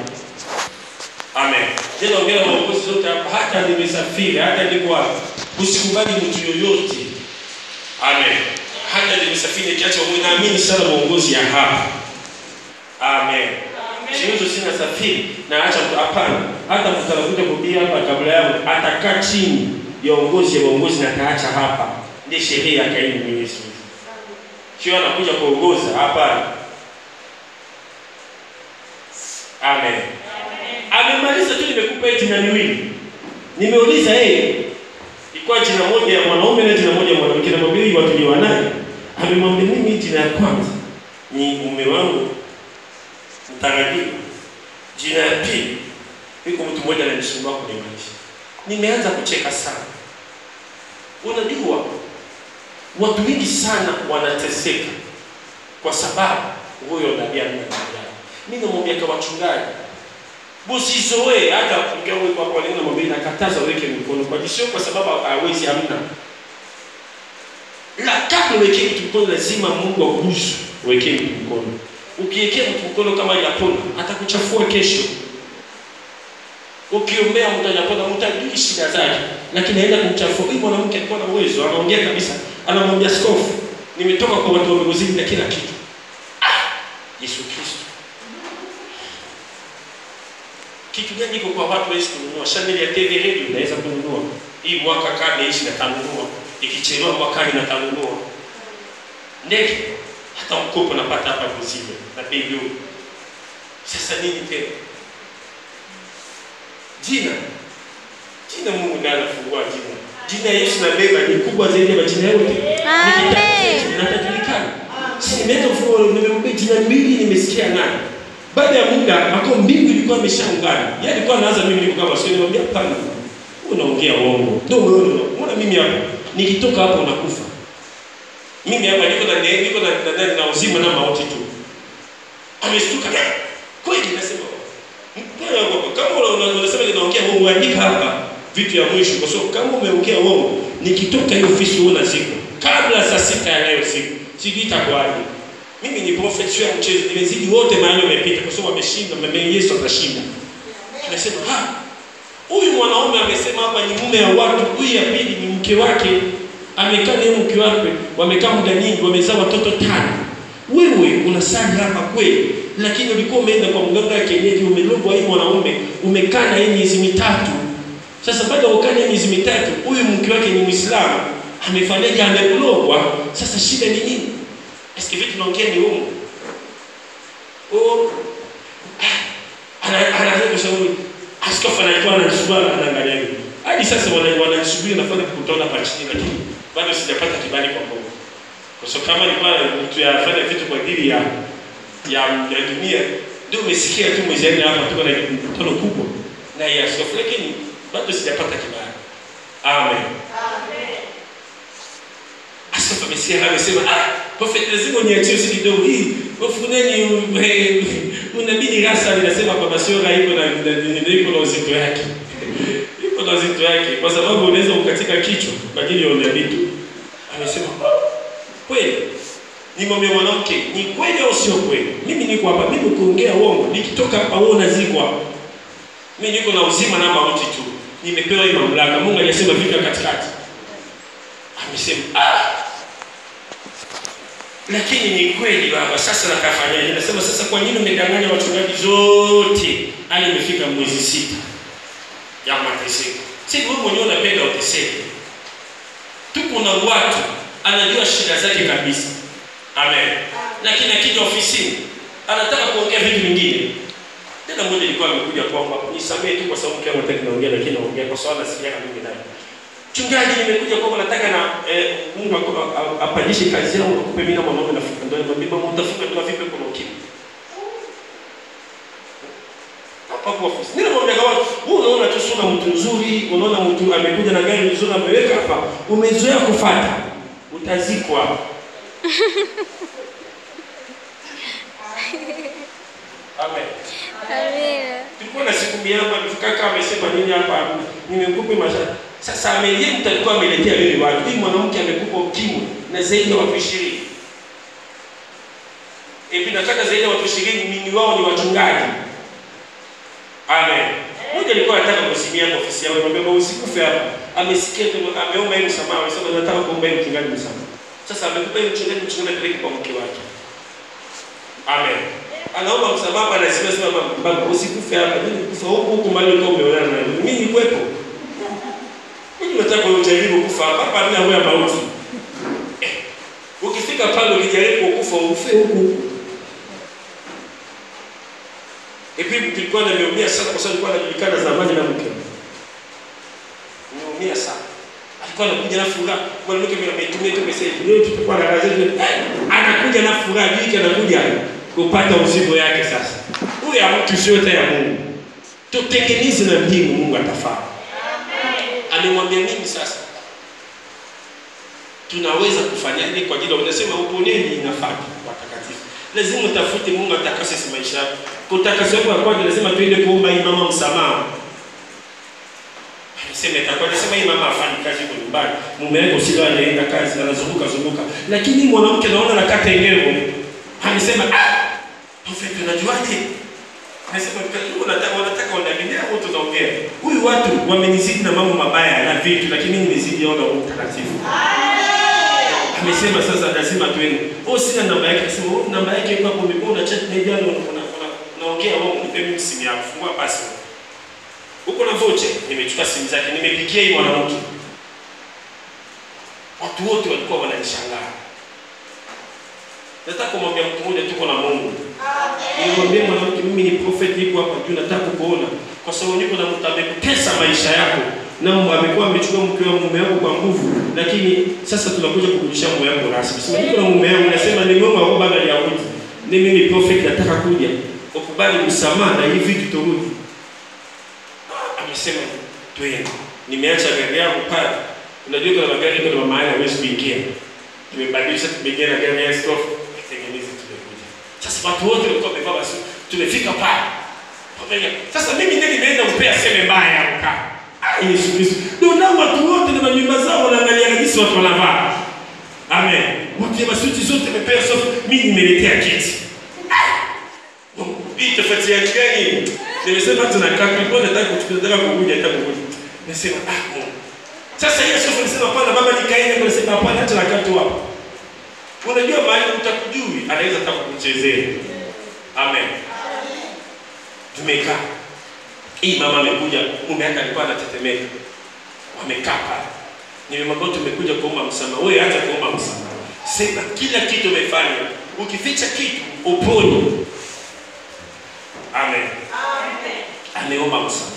Amen. Tena ongea maongozi zote hapa, hata nimesafiri, hata niko hapa. Usikubali mtu yoyote. Amen. Hata nimesafiri kiacha wewe, naamini sana maongozi ya hapa. Amen. Siwezi sina safiri na acha mtu hapana. Hata mtu anakuja kuhubiri hapa kabla yangu, atakaa chini ya uongozi na ataacha hapa. Ndiye sheria ya Kaini mwenye Yesu. Sio anakuja kuongoza hapa. Amen. Amemaliza tu, nimekupa jina miwili. Nimeuliza ilikuwa jina moja ya mwanaume na jina moja ya mwanamke, na mabili watu ni wanani? Amemwambia mimi jina la kwanza ni mume wangu mtarajiwa. Jina la pili iko mtu mmoja ananisumbua kwenye maisha. Nimeanza kucheka sana. Unajua watu wengi sana wanateseka kwa sababu huyo nabii anataka. Mimi namwambia kwa wachungaji, usizoe hata ungewe kwa kwa neno mwambie nakataza weke mkono kwa sio kwa sababu hawezi hamna. La kabla weke mkono lazima Mungu akuruhusu weke mkono. Ukiwekea mkono kama yapona atakuchafua kesho. Ukiombea mtu yapona, mtajui shida zake, lakini aenda kumchafua. Huyu mwanamke alikuwa na uwezo, anaongea kabisa, anamwambia askofu, nimetoka kwa watu wa muziki na kila kitu. Yesu Kristo. Kitu gani iko kwa watu waweza kununua? Channel ya TV radio unaweza kununua. Hii mwaka kabla ishi na tanunua. Ikichelewa mwakani na tanunua. Ndege hata mkopo napata hapa mzima na bei. Sasa nini tena? Jina Mungu ndiye anafungua jina. Jina Yesu na beba ni kubwa zaidi ya majina yote. Amen. Natajulikana. Nimeenda ufuo, nimemwambia jina mbili nimesikia nani. Baada ya muda hapo mbingu ilikuwa imeshaungana. Yeye alikuwa anaanza mimi niko kama sio, nimwambia hapana. Unaongea uongo. Ndio unaona mimi hapa. Nikitoka hapo unakufa. Mimi hapa niko na uzima na mauti tu. Ameshtuka. Kweli nasema. Kama unasema ninaongea uongo, andika hapa vitu ya mwisho kwa sababu kama umeongea uongo, nikitoka hiyo ofisi uona siku. Kabla saa 6 ya leo siku. Sijui itakuwaje. Mimi ni prophet sio mchezo, nimezidi wote mahali wamepita kwa sababu ameshinda, mimi Yesu atashinda. Tunasema huyu mwanaume amesema hapa ni mume wa watu, huyu ya pili ni mke wake, amekaa na mke wake, wamekaa muda nyingi, wamezaa watoto 5. Wewe unasali hapa kweli, lakini ulikuwa umeenda kwa mganga wa kienyeji, umelogwa hii mwanaume, umekaa na yeye miezi 3. Sasa baada ya kukaa na miezi 3, huyu mke wake ni Muislamu, amefanyaje? Amelogwa. Sasa shida ni nini? Eske vitu tunaongea ni uongo? Anaanza kushauri askofu anaitwa anasubiri anaangalia hivi. Hadi sasa wanasubiri nafanya kukutana hapa chini, lakini bado sijapata kibali kwa Mungu. Kwa sababu kama ni pale mtu yafanya vitu kwa ajili ya dunia, ndio umesikia tu mwezeni hapa tuko na mkutano kubwa na ya askofu, lakini bado sijapata kibali. Amen. Askofu amesema prophet lazima niachie usi kidogo hii. Wafuneni unabii rasa linasema kwamba sio iko na uzito wake. Iko na uzito wake kwa sababu unaweza ukatika kichwa kwa ajili ya unabii tu. Amesema kweli. Nimwambia mwanamke, ni kweli au sio kweli? Mimi niko hapa, mimi kuongea uongo. Nikitoka hapa wewe unazikwa. Mimi niko na uzima na mauti tu. Nimepewa hii mamlaka. Mungu alisema vita katikati. Amesema Lakini ni kweli baba, sasa nakafanyaje? Nasema sasa kwa nini umedanganya wachungaji zote hadi imefika mwezi 6 ya mateseko? Si wewe mwenyewe unapenda uteseke. Tuko na watu anajua shida zake kabisa. Amen. Lakini akija ofisini anataka kuongea vitu vingine. Tena mmoja alikuwa amekuja kwangu hapo, nisamee tu kwa sababu kama nataka naongea, lakini naongea kwa sababu nasikia kama mimi ndani. Mchungaji, nimekuja kwako nataka na Mungu apandishe kazi yangu, akupe mimi na mwanaume nafunga ndoa. Nikamwambia Mungu utafunga ndoa vipi kwa ukimwi? Hapa kwa ofisi. Nilimwambia kwa watu, wewe unaona tu sura mtu mzuri, unaona mtu amekuja na gari nzuri ameweka hapa, umezoea kufuata, utazikwa. Amen. Amen. Tulikuwa na siku mia hapa, kaka amesema nini hapa? Nimekupa masha. Sasa yeye mtu alikuwa ameletea wewe watu. Hii mwanamke amekupa ukimwi na zaidi ya watu 20. Hivi nataka zaidi ya watu 20, mimi wao ni wachungaji. Amen. Mmoja alikuwa anataka kusimamia kwa ofisi yao, anamwambia usikufe hapa. Amesikia tu ameomba yeye msamaha, anasema nataka kuomba yeye mchungaji msamaha. Sasa amekupa yeye mchungaji peleke kwa mke wake. Amen. Anaomba msamaha, anasema baba usikufe hapa, mimi kufa huko mahali uko umeonana na mimi ni kwepo. Mimi nataka ujaribu kufa hapa bila wewe mauti. Ukifika pale ukijaribu kufa ufe huko. Hivi tulikuwa nimeumia sana kwa sababu alikuwa anajulikana zamani na mke. Nimeumia sana. Alikuwa anakuja na furaha, mwanamke ametumia tu message. Leo tutakuwa na gazeti. Anakuja na furaha, hiki anakuja kupata uzibo yake sasa. Huyu mtu sio ya Mungu. Tutengeneze na mbingu, Mungu atafanya. Amemwambia mimi sasa tunaweza kufanya nini kwa ajili ya unasema uponeni inafaa watakatifu. Lazima utafute Mungu atakase maisha yako. Kutakasa kwa kwanza lazima tuende kuomba hii mama msamaha. Anasema itakuwa nasema hii mama afanye kazi kwa nyumbani. Mume wake usio anaenda kazi anazunguka. Lakini mwanamke naona nakata eneo. Anasema profeti unajuaje? Anasema wanataka wanaambia watu tunaongea. Huyu watu wamenizidi na mambo mabaya na vitu, lakini mimi nimezidi ona utakatifu. Amesema sasa lazima tuende. Sina namba yake, sema namba yake iko hapo, umekuwa na chat na jana unaongea wao, nipe mimi simu yako, fungua pasi. Uko na voucher, nimechukua simu zake, nimepigia hii mwanamke. Watu wote walikuwa wananishangaa. Nataka kumwambia mtu mmoja tuko na Mungu. Nimwambie mwanamke mimi ni prophet niko hapa juu nataka kuona kwa sababu niko na mtu amekutesa maisha yako na amekuwa amechukua mke wa mume wako kwa nguvu, lakini sasa tunakuja kurudisha mume wako rasmi. Sema niko na mume wangu, nasema nimeomba kwa baba ya Yahudi. Mimi ni prophet nataka kuja ukubali msamaha na hivi tutorudi. Amesema twende. Nimeacha gari yangu pale. Unajua kuna magari kuna mahali hawezi kuingia. Tumebadilisha tumeingia na gari ya stove tengeneze tumekuja. Sasa watu wote walikuwa wamevaa basi tumefika pale. Sasa mimi ndiye nimeenda kupea sema mbaya hapo. Yesu Kristo. Ndio nao watu wote na nyumba zao wanaangalia jinsi watu wanavaa. Amen. Wote masuti zote wamepewa sofa, mimi nimeletea kiti. Hii tofauti ya gani? Nimesema tunakaa kwa nataka kuchukua kukuja itakuja. Nasema sasa hiyo sofa nisema hapana baba nikaenda kwa nasema hapana acha nakaa tu hapo. Unajua mahali utakujui anaweza taka kukuchezea. Amen. Tumekaa. Hii mama amekuja, mume wake alikuwa anatetemeka. Wamekaa pale. Nimemwambia tumekuja kuomba msamaha. Wewe acha kuomba msamaha. Sema kila kitu umefanya. Ukificha kitu upone. Amen. Amen. Ameomba msamaha.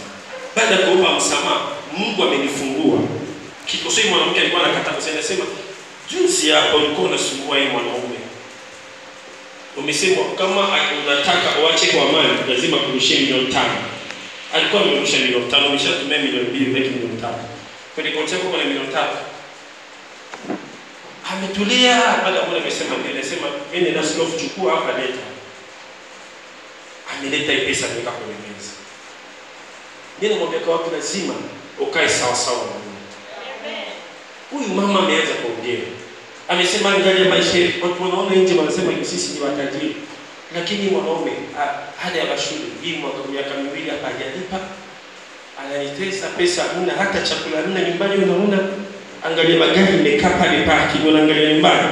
Baada ya kuomba msamaha, Mungu amenifungua. Kikosei mwanamke alikuwa anakata kusema sema juzi hapo ulikuwa unasumbua hii mwanaume. Umesema kama unataka uache kwa amani lazima kurudishia milioni 5. Alikuwa amerudisha milioni 5, umeshatumia milioni 2 baki milioni 5. Kwa hiyo kocha kwa milioni 3. Ametulia baada ya muda amesema anasema ende na slow chukua hapa leta. Ameleta pesa kuweka kwenye meza. Nini mwambia kwa watu lazima ukae sawa sawa na Mungu. Huyu mama ameanza kuongea. Amesema angalia maisha yetu. Watu wanaona nje wanasema sisi ni watajiri. Lakini mwanaume hada ya shule hii mwaka miaka 2 hapa hajalipa. Ananitesa pesa huna hata chakula huna nyumbani unaona. Angalia magari imekaa pale parking unaangalia nyumbani.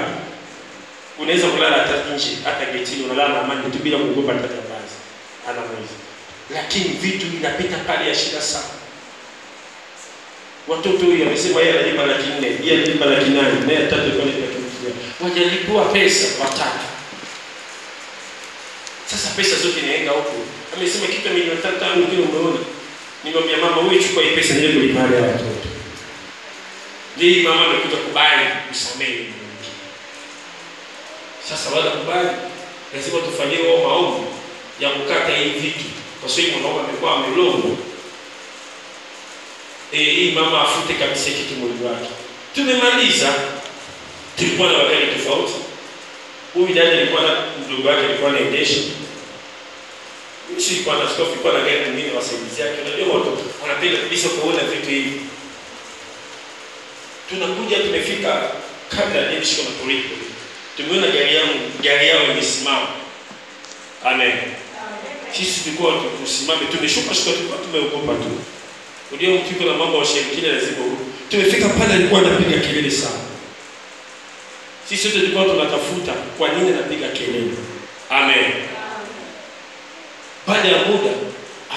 Unaweza kulala hata nje, hata getini unalala na amani tu bila kuogopa hata jambazi. Ana mwizi. Lakini vitu vinapita pale ya shida sana. Watoto huyu amesema yeye analipa 400,000, yeye analipa 800,000, naye tatu kwa nini lakini wajalipua pesa watatu. Sasa pesa zote inaenda huko. Amesema kitu milioni 5 kile umeona. Nimwambia mama wewe chukua hii pesa niende kulipa wale watoto. Ndiye mama amekuja kubali kusamehe. Sasa wala kubali lazima tufanyie wao maombi ya kukata hii vitu. Kwa sababu mwanaume amekuwa amelongo. Hii mama afute kabisa kitu mwili wake. Tumemaliza. Tulikuwa na wakati tofauti. Huyu dada alikuwa na mdogo wake alikuwa anaendesha. Mimi kwa na stop kwa na gari nyingine wasaidizi yake. Unajua watu wanapenda kabisa kuona vitu hivi. Tunakuja tumefika kabla ya mshiko na polisi. Tumeona gari yao imesimama. Amen. Sisi tulikuwa tusimame tumeshuka tulikuwa tumeogopa tu. Ndio mtiko na mambo ya shirikina lazima huko. Tumefika pale alikuwa anapiga kelele sana. Sisi sote tulikuwa tunatafuta kwa nini anapiga kelele. Amen. Baada ya muda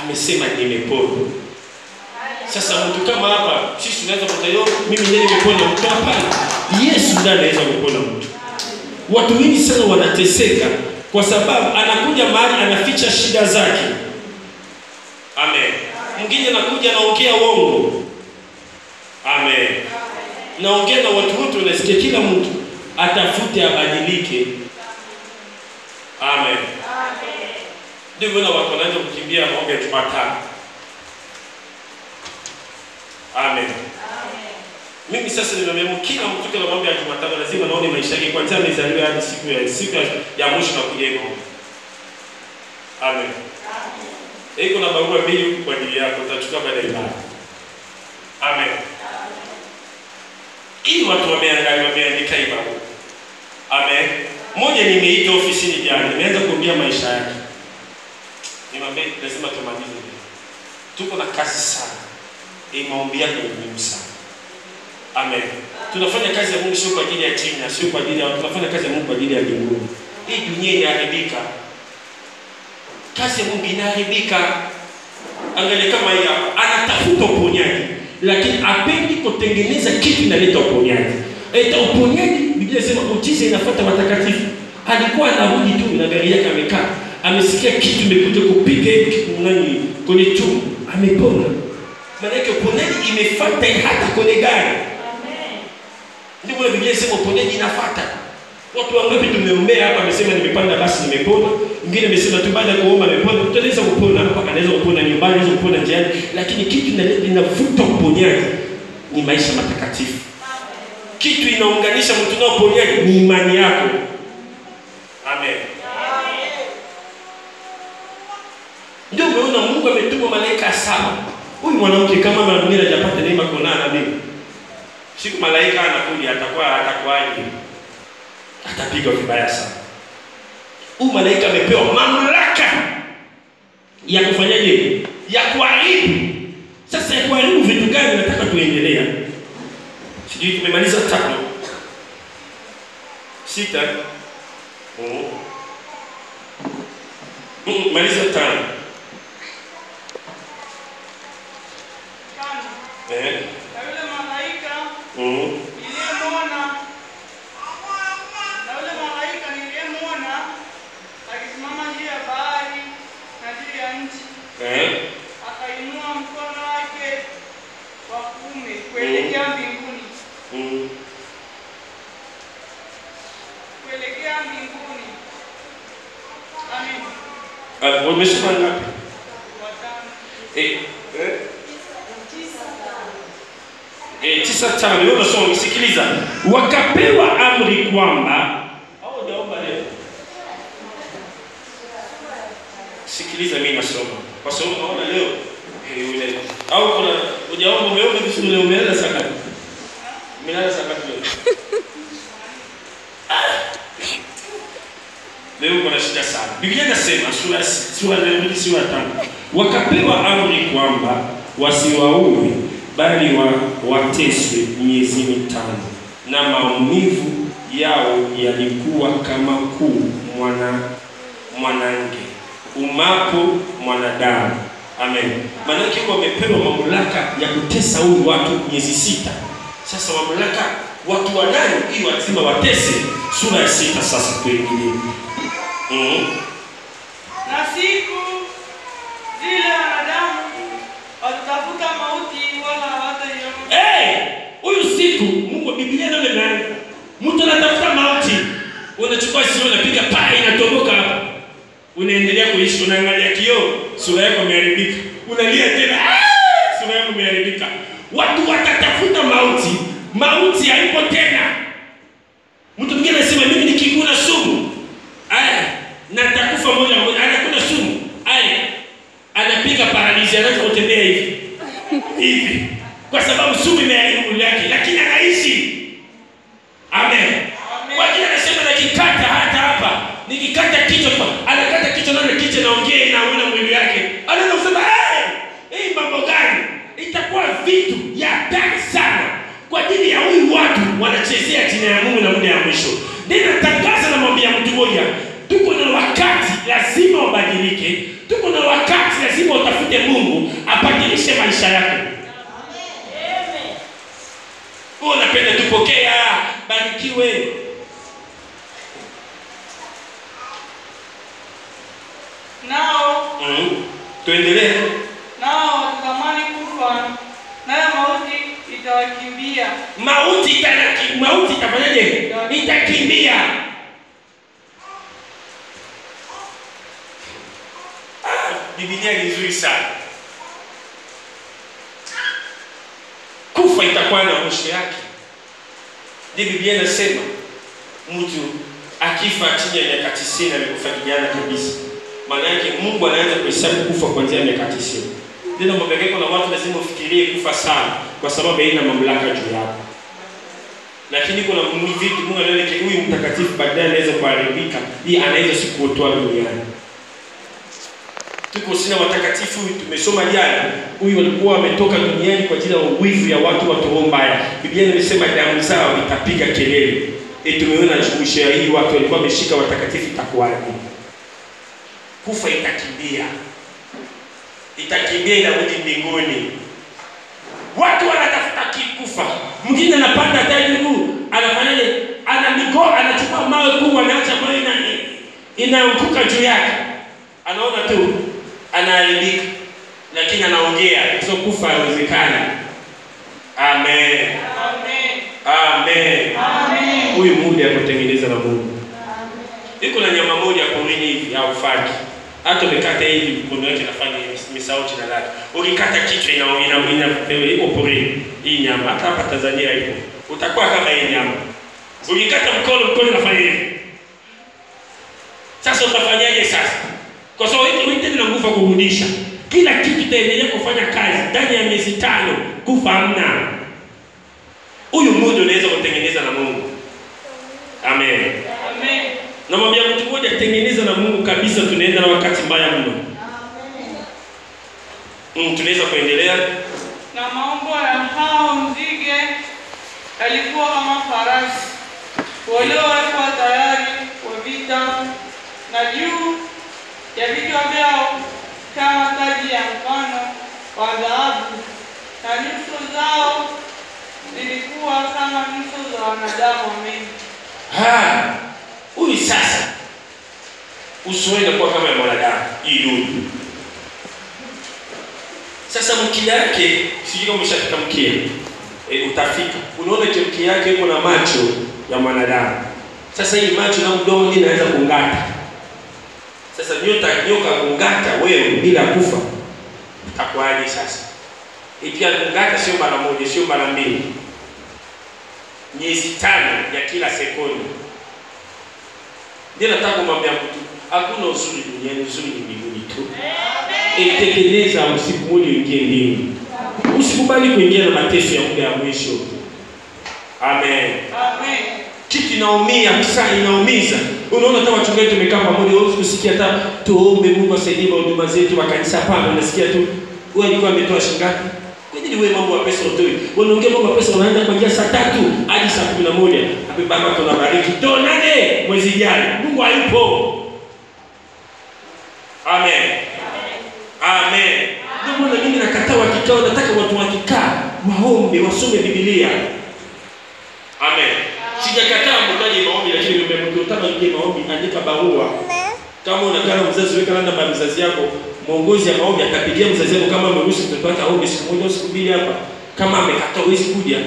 amesema nimepona. Sasa mtu kama hapa sisi tunaweza kutayo mimi ndiye nimepona mtu hapa. Yesu ndiye anaweza kupona mtu. Watu wengi sana wanateseka kwa sababu anakuja mahali anaficha shida zake. Amen. Mwingine anakuja anaongea uongo. Amen. Naongea na watu wote wanasikia kila mtu atafute abadilike. Amen. Ndio watu wanaanza kukimbia maombi ya Jumatano. Amen. Mimi sasa nimeamua kila mtu kwa maombi ya Jumatano lazima naone maisha yake kwanza amezaliwa hadi siku ya mwisho na kuja hapo. Amen. Iko na barua mbili kwa ajili yako utachukua baada ya ibada. Amen. Ili watu wameandika hii barua. Amen. Moja nimeita ofisini jana, nimeanza kuambia maisha yake. Nimwambia lazima tumalize. Tuko na kazi sana. Maombi yako ni muhimu sana. Amen. Tunafanya kazi ya Mungu sio kwa ajili ya chini, sio kwa ajili ya watu. Tunafanya kazi ya Mungu kwa ajili ya mbinguni. Hii dunia inaharibika. Kazi ya Mungu inaharibika. Angalia kama hii hapa, anatafuta uponyaji, lakini hapendi kutengeneza kitu kinaleta uponyaji. Uponyaji Biblia inasema utize inafuata watakatifu. Alikuwa anarudi tu na gari yake amekaa. Amesikia kitu kimekuja kupiga nani kwenye tumbo, amepona. Maana yake uponyaji imefuata hata kwenye gari. Amen. Ndio Biblia inasema uponyaji inafuata. Watu wangapi tumeombea hapa amesema nimepanda basi nimepona. Mwingine amesema tu baada ya kuomba nimepona. Tunaweza kupona hapa, anaweza kupona nyumbani, anaweza kupona njiani, lakini kitu inafuta uponyaji ni maisha matakatifu. Kitu inaunganisha mtu na uponyaji ni imani yako. Amen. Ndio umeona Mungu ametuma malaika 7. Huyu mwanamke kama Maria hajapata neema kuonana na mimi. Siku malaika anakuja atakuwaje? Atapiga vibaya sana. Huyu malaika amepewa mamlaka ya kufanyaje? Ya kuharibu. Sasa ya kuharibu vitu gani nataka tuendelea? Sijui tumemaliza 5. 6. Maliza 5. Yule malaika niliyemwona akisimama juu ya bahari na juu ya nchi. Akainua mkono wake wa kuume kuelekea mbinguni. Kuelekea mbinguni. Amen. Umesema ngapi? 9:5. Wewe unasoma, sikiliza. Wakapewa amri kwamba au jaomba leo. Sikiliza mimi nasoma. Kwa sababu naona leo yule au kuna hujaomba umeomba vizuri leo umeanza saka. Umeanza saka leo. Leo kuna shida sana. Biblia inasema sura 5. Wakapewa amri kwamba wasiwaue bali wateswe miezi 5 na maumivu yao yalikuwa kama kuu mwanange umapo mwanadamu. Amen. Maana kwa wamepewa mamlaka ya kutesa huyu watu miezi 6. Sasa mamlaka watu wanani ili lazima watese. Sura ya 6 sasa tuingilie. Na siku zile wanadamu watatafuta mauti wala hawataiona. Huyu siku Mungu Biblia ndio imeanza. Mtu anatafuta mauti. Unachukua sio unapiga paa inatoboka hapa. Unaendelea kuishi, unaangalia kioo, sura yako imeharibika. Unalia tena, sura yako imeharibika. Watu watatafuta mauti. Mauti haipo tena. Mtu mwingine anasema mimi nikikula sumu, natakufa moja kwa moja. Anakula sumu, anapiga paralizi, anaanza kutembea hivi. Kwa sababu sumu imeharibu mwili wake, lakini anaishi. Amen. Wengine anasema nikikata hata hapa, nikikata kichwa, anakata kichwa na kichwa naongea inaona mwili wake. Anaanza kusema hii mambo gani? Itakuwa vitu ya hatari sana kwa ajili ya huyu watu wanachezea jina ya Mungu na muda ya mwisho. Ninatangaza na mwambia mtu mmoja, tuko na wakati lazima ubadilike. Tuko na wakati lazima utafute Mungu abadilishe maisha yako. Amen. Unapenda tupokea, barikiwe. Nao tuendelee. Nao watatamani kufa, nayo mauti itawakimbia. Mauti itafanyaje? Itakimbia. Biblia ni nzuri sana. Kufa itakuwa na mwisho yake. Biblia inasema mtu akifa chini ya miaka 90 amekufa kijana kabisa. Maana yake Mungu anaanza kuhesabu kufa kuanzia miaka 90. Ndio mabegeko na watu lazima ufikirie kufa sana kwa sababu haina mamlaka juu yako. Lakini kuna vitu Mungu anaona huyu mtakatifu baadaye anaweza kuharibika, hii anaweza sikuotoa duniani. Tuko sina watakatifu tumesoma jana, huyu walikuwa wametoka duniani kwa ajili ya uwivu ya watu mbaya. Biblia inasema damu zao itapiga kelele. Tumeona jumuisha hii watu walikuwa wameshika watakatifu itakuwaje? Kufa itakimbia. Itakimbia inarudi mbinguni. Watu wanatafuta kufa. Mwingine anapanda hata juu, anafanyaje? Anachukua mawe kubwa anaacha mawe inaanguka juu yake. Anaona tu anaharibika. Lakini anaongea, hizo kufa haiwezekani. Amen. Amen. Amen. Amen. Huyu muda ya kutengeneza na Mungu. Iko na nyama moja porini hivi au faki. Hata umekata hivi mkono wake anafanya misao jina lake. Ukikata kichwa ina iko porini. Hii nyama hata hapa Tanzania ipo. Utakuwa kama hii nyama. Ukikata mkono unafanya hivi. Sasa utafanyaje sasa? Kwa sababu hiki ndio nguvu ya kurudisha. Kila kitu kitaendelea kufanya kazi ndani ya miezi 5, kufa hamna. Huyu muda unaweza kutengeneza na Mungu. Amen. Amen. Na mwambia mtu mmoja tengeneza na Mungu kabisa, tunaenda na wakati mbaya mno. Amen. Tunaweza kuendelea. Na maumbo ya hao nzige yalikuwa kama farasi waliowekwa tayari kwa vita, na juu ya vichwa vyao kama taji ya mfano wa dhahabu, na nyuso zao zilikuwa kama nyuso za wanadamu wengi. Huyu sasa uso wake kwa kama mwanadamu idudu. Sasa mkia yake sijui kama umeshafika mkia. Utafika. Unaona mkia yake iko na macho ya mwanadamu. Sasa hii macho na mdomo inaweza kungata. Sasa nyoka kungata wewe bila kufa. Utakuwaje sasa? Ikiwa kungata sio mara moja, sio mara mbili. Miezi 5 ya kila sekunde. Ndio nataka kumwambia mtu, hakuna uzuri duniani, uzuri ni mbinguni tu. Tekeleza usiku ule uingie mbinguni. Usikubali kuingia na mateso ya muda ya mwisho. Amen. Amen. Kitu inaumia, sana inaumiza. Unaona hata wachungaji tumekaa pamoja, usikia hata tuombe Mungu asaidie huduma zetu wa kanisa pale, unasikia tu wewe alikuwa ametoa shingapi? Kwa nini wewe mambo ya pesa utoi? Unaongea mambo ya pesa unaanza kuanzia saa 3 hadi saa 11. Hapo baba tunabariki. Tuonane mwezi ujao. Mungu hayupo. Amen. Amen. Ndio maana mimi nakataa wakikao, nataka watu wakikaa waombe, wasome Biblia. Amen. Sijakataa mtaje maombi, lakini nimemtotaka nje maombi, andika barua. Kama unakaa na mzazi, weka namba ya mzazi yako, mwongozi ya maombi atapigia mzazi wako kama ameruhusu mtoto wake aombe siku moja siku mbili hapa. Kama amekataa huwezi kuja.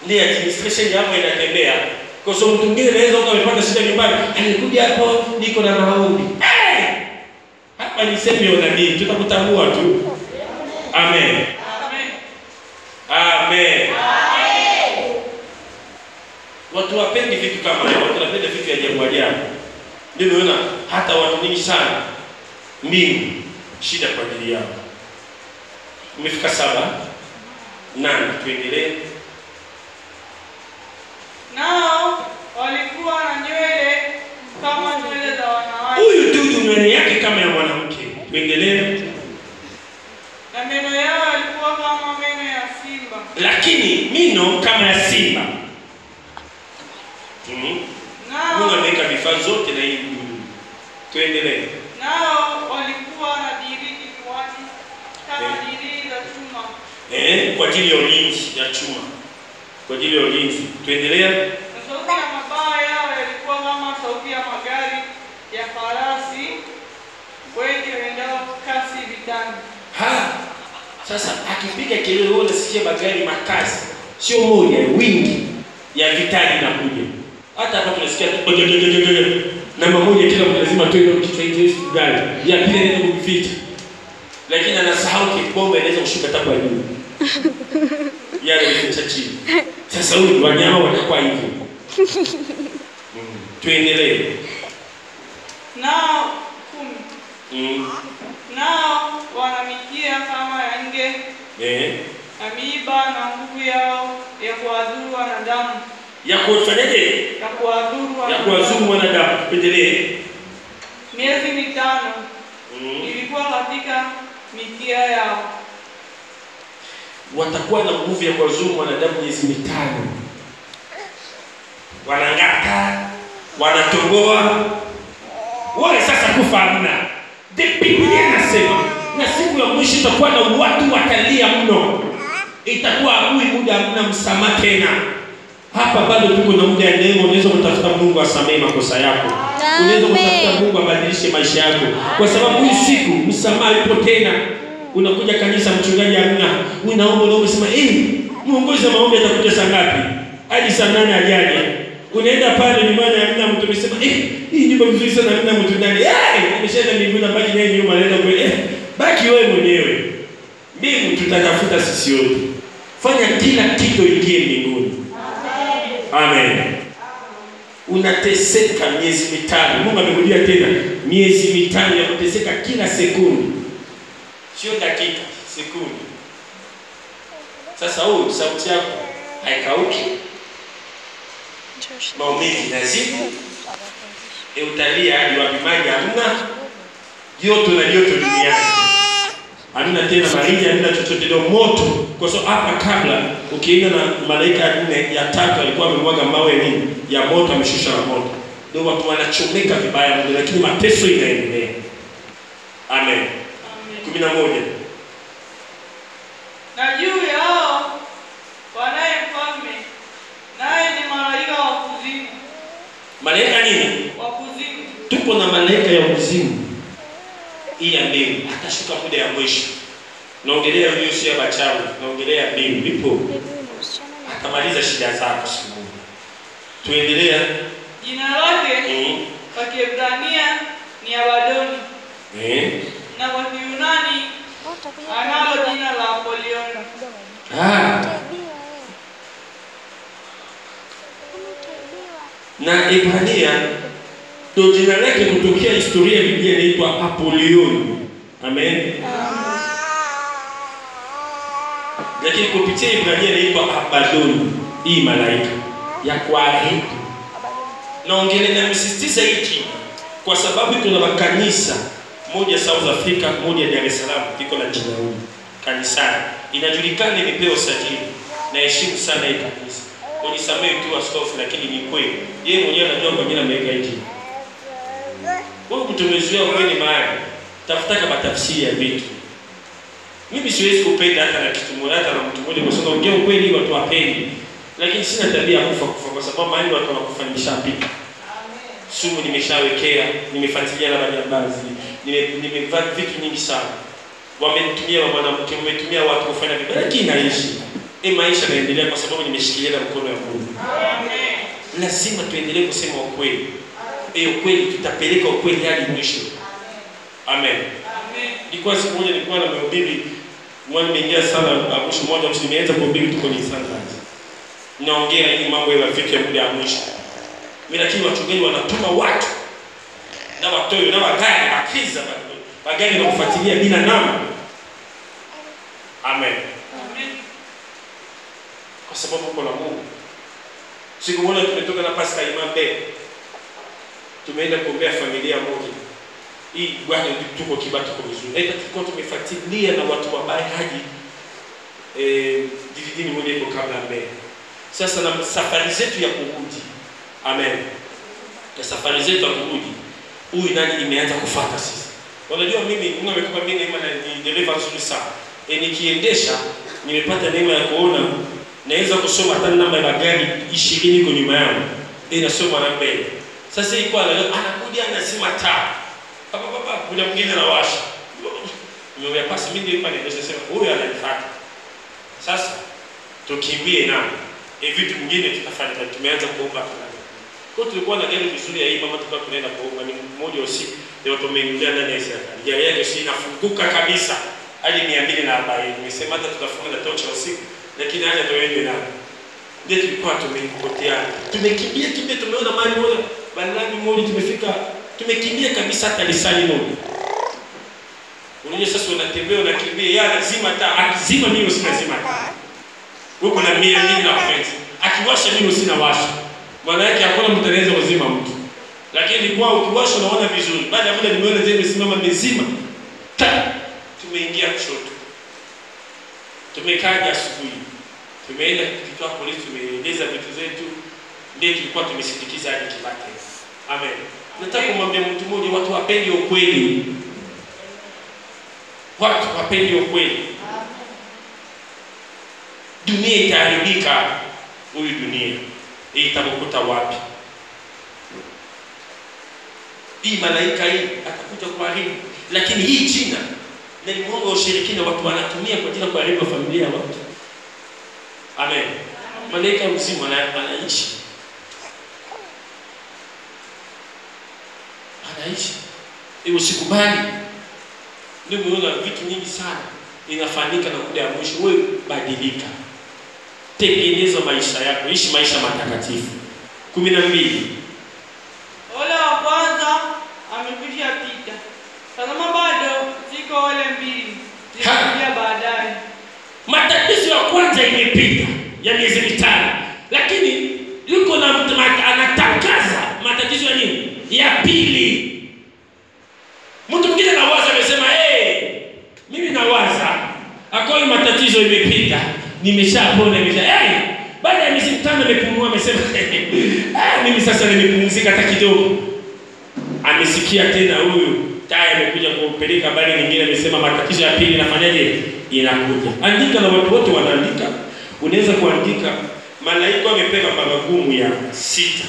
Ndio administration yako inatembea. Kwa sababu mtu mwingine anaweza kuwa amepata shida nyumbani, alikuja hapo niko na maombi. Hapa ni semi ya nabii, tutakutambua tu. Amen. Amen. Watu wapendi vitu kama hiyo, watu wanapenda vitu vya ajabu ajabu. Ndio unaona hata watu wengi sana mbingu shida kwa ajili yao. Umefika 7 nani tuendelee. Nao walikuwa na nywele kama nywele za wanawake. Huyu dudu nywele yake kama ya mwanamke. Tuendelee. Na meno yao yalikuwa kama meno ya simba. Lakini mino kama ya simba. Mungu ameweka vifaa zote na hii dudu. Tuendelee. Nao walikuwa na diriki kwani kama diriki za chuma. Kwa ajili ya ulinzi ya chuma. Kwa ajili ya ulinzi. Tuendelea. Na sauti ya mabawa yao yalikuwa kama sauti ya magari ya farasi wengi waendao kasi vitani. Sasa akipiga kelele wewe unasikia magari makasi. Sio moja, wingi ya vitani na kuja. Hata hapa tunasikia namba moja kila mtu lazima toe kichwa hicho gari. Ya pili ndio kuficha. Lakini anasahau bomba inaweza kushuka hata kwa juu. Yale ni chini. Sasa huyu wanyama watakuwa hivyo. Tuendelee. Nao 10. Nao wanamikia kama ya nge. Na miiba na nguvu yao ya kuwadhuru wanadamu. Ya kufanyaje? Ya kuwadhuru ya kuwadhuru wanadamu. Tuendelee. Miezi 5 ilikuwa katika mikia yao. Watakuwa na nguvu ya kuwadhuru wanadamu miezi 5. Wanangata, wanatoboa. Wale sasa kufa hamna. Biblia inasema na siku ya mwisho itakuwa na watu watalia mno. Itakuwa adui muda hamna msamaha tena. Hapa bado tuko na muda ya neema, unaweza kutafuta Mungu asamehe makosa yako. Unaweza kutafuta Mungu abadilishe maisha yako. Kwa sababu hii siku msamaha ipo tena. Unakuja kanisa mchungaji hamna. Unaomba unasema muongozi wa maombi atakuja saa ngapi? Hadi saa 8 ajaje. Unaenda pale nyumbani hamna mtu amesema hii nyumba vizuri sana hamna mtu ndani. Ameshaenda mbinguni baki naye nyuma anaenda kwa baki wewe mwenyewe. Mbingu tutatafuta sisi wote. Fanya kila kitu ingie mbinguni. Amen. Unateseka miezi 5. Mungu amekudia tena miezi 5 ya kuteseka kila sekunde. Sio dakika, sekunde. Sasa huyu sauti yako haikauki. Maumivu nazidi. Utalia hadi wapi maji hamna. Joto na joto duniani. Hamna tena baridi, hamna chochote, ndio moto. Kwa sababu hapa kabla ukienda na malaika ya 3 alikuwa amemwaga mawe nini? Ya moto, ameshusha na moto. Ndio watu wanachomeka vibaya mno, lakini mateso inaendelea. Amen. 11. Na juu yao wanaye mfalme, naye ni malaika wa kuzimu. Malaika nini? Wa kuzimu. Tuko na malaika ya kuzimu. Hii ya mbingu atashuka muda ya mwisho. Naongelea hiyo sio ya bachawi, naongelea mbingu ipo. Atamaliza shida zako siku moja. Tuendelea. Jina lake kwa Kiebrania ni Abadoni. Na kwa Kiyunani analo jina la Apolioni. Na Ibrania ndio jina lake kutokea historia ya Biblia inaitwa Apolioni. Amen. Lakini kupitia Ibrania inaitwa Abadoni. Hii malaika ya kuahidi. Naongelea na msisitiza hiki kwa sababu kuna makanisa moja South Africa, moja Dar es Salaam iko na jina hili. kanisani. Inajulikana imepewa usajili. Na heshimu sana hii kanisa. Unisamehe tu askofu, lakini ni kweli. Yeye mwenyewe anajua kwa nini ameweka hivi. Wewe kutumezuia kweli mahali. Tafuta kama tafsiri ya vitu. Mimi siwezi kupenda hata na kitu mmoja hata na mtu mmoja kwa sababu ongea ukweli watu wapendi. Lakini sina tabia ya kufa kwa sababu mahali watu wanakufanisha pika. Sumu nimeshawekea, nimefuatilia na majambazi, nimevaa vitu nyingi sana. Wamenitumia mwanamke, wametumia watu kufanya vibaya, lakini naishi. Maisha yanaendelea kwa sababu nimeshikilia na mkono wa Mungu. Amen. Lazima tuendelee kusema ukweli. Ukweli tutapeleka ukweli hadi mwisho. Amen. Amen. Nilikuwa siku moja nilikuwa na mhubiri, mwana nimeingia sana mwisho mmoja nimeanza kuhubiri tuko ni sunrise. Naongea hii mambo yafike muda wa mwisho. Mimi lakini wachungaji wanatuma watu na watoyo na magari makiza magari na kufuatilia bila namba. Amen. Amen. Kwa sababu kuna Mungu. Siku moja tumetoka na Pastor Imambe. Tumeenda kuombea familia moja. Hii bwana tuko Kibati kwa vizuri. Tulikuwa tumefuatilia na watu wabaya hadi DVD moja iko kabla mbele. Sasa na safari zetu ya kurudi. Amen. Na safari zetu ya kurudi. Huyu nani imeanza kufuata sisi. Unajua mimi Mungu amekupa mimi neema na ni deliver nzuri sana. Nikiendesha nimepata neema ya kuona naweza kusoma hata namba ya gari 20 iko nyuma yangu. Inasoma na mbele. Sasa iko anakuja anasema taa. Papa kuna mwingine anawasha. Nimemwambia pasi mimi ndio pale ndio sema huyu ananifuata. Sasa tukimbie nao. Vitu vingine tutafanya tumeanza kuomba kana. Kwa tulikuwa na gari vizuri ya hii mama tulikuwa tunaenda kuomba ni mmoja usiku ndio tumeingia ndani ya serikali. Gari yake si inafunguka kabisa. Hadi 240. Nimesema hata tutafunga na tocha usiku lakini haja tuende nao. Ndio tulikuwa tumeikotea. Tumekimbia tumeona mali moja bandari moja tumefika tumekimbia kabisa hata lisali moja. Unajua sasa unatembea unakimbia ya lazima hata akizima mimi usinazima. Huko na 200 na kwenzi. Akiwasha mimi usinawasha. Maana yake hakuna mtu anaweza kuzima mtu. Lakini kwa ukiwasha unaona vizuri. Baada ya muda nimeona zile zimesimama mzima. Tumeingia kushoto. Tumekaa asubuhi. Tumeenda kwa polisi tumeeleza vitu zetu. Ndio tulikuwa tumesindikiza hadi Kibati. Amen. Nataka kumwambia mtu mmoja watu wapende ukweli. Watu wapende ukweli. Dunia itaharibika. Huyu dunia itakukuta wapi? Hii malaika hii atakuja kuharibu. Lakini hii jina na ni Mungu wa ushirikina watu wanatumia kwa ajili ya kuharibu familia ya watu. Amen. Malaika mzima anaishi. Anaishi. Usikubali. Ndio unaona vitu nyingi sana inafanyika na muda ya mwisho. Wewe badilika. Tengeneza maisha yako, ishi maisha matakatifu. 12. Ole wa kwanza amekwisha pita. Tazama bado ziko ole mbili. Zitakuja baadaye. Matatizo ya kwanza imepita ya miezi 5. Lakini yuko na anatangaza matatizo ya nini? Ya pili. Mtu mwingine anawaza amesema mimi nawaza akoi matatizo imepita. Nimeshapona baada ya miezi 5 nimepumua amesema mimi sasa nimepumzika hata kidogo. Amesikia tena huyu tayari amekuja kupeleka habari nyingine amesema matatizo ya pili inafanyaje? Inakuja. Andika na watu wote wanaandika. Unaweza kuandika malaika amepewa magumu ya 6.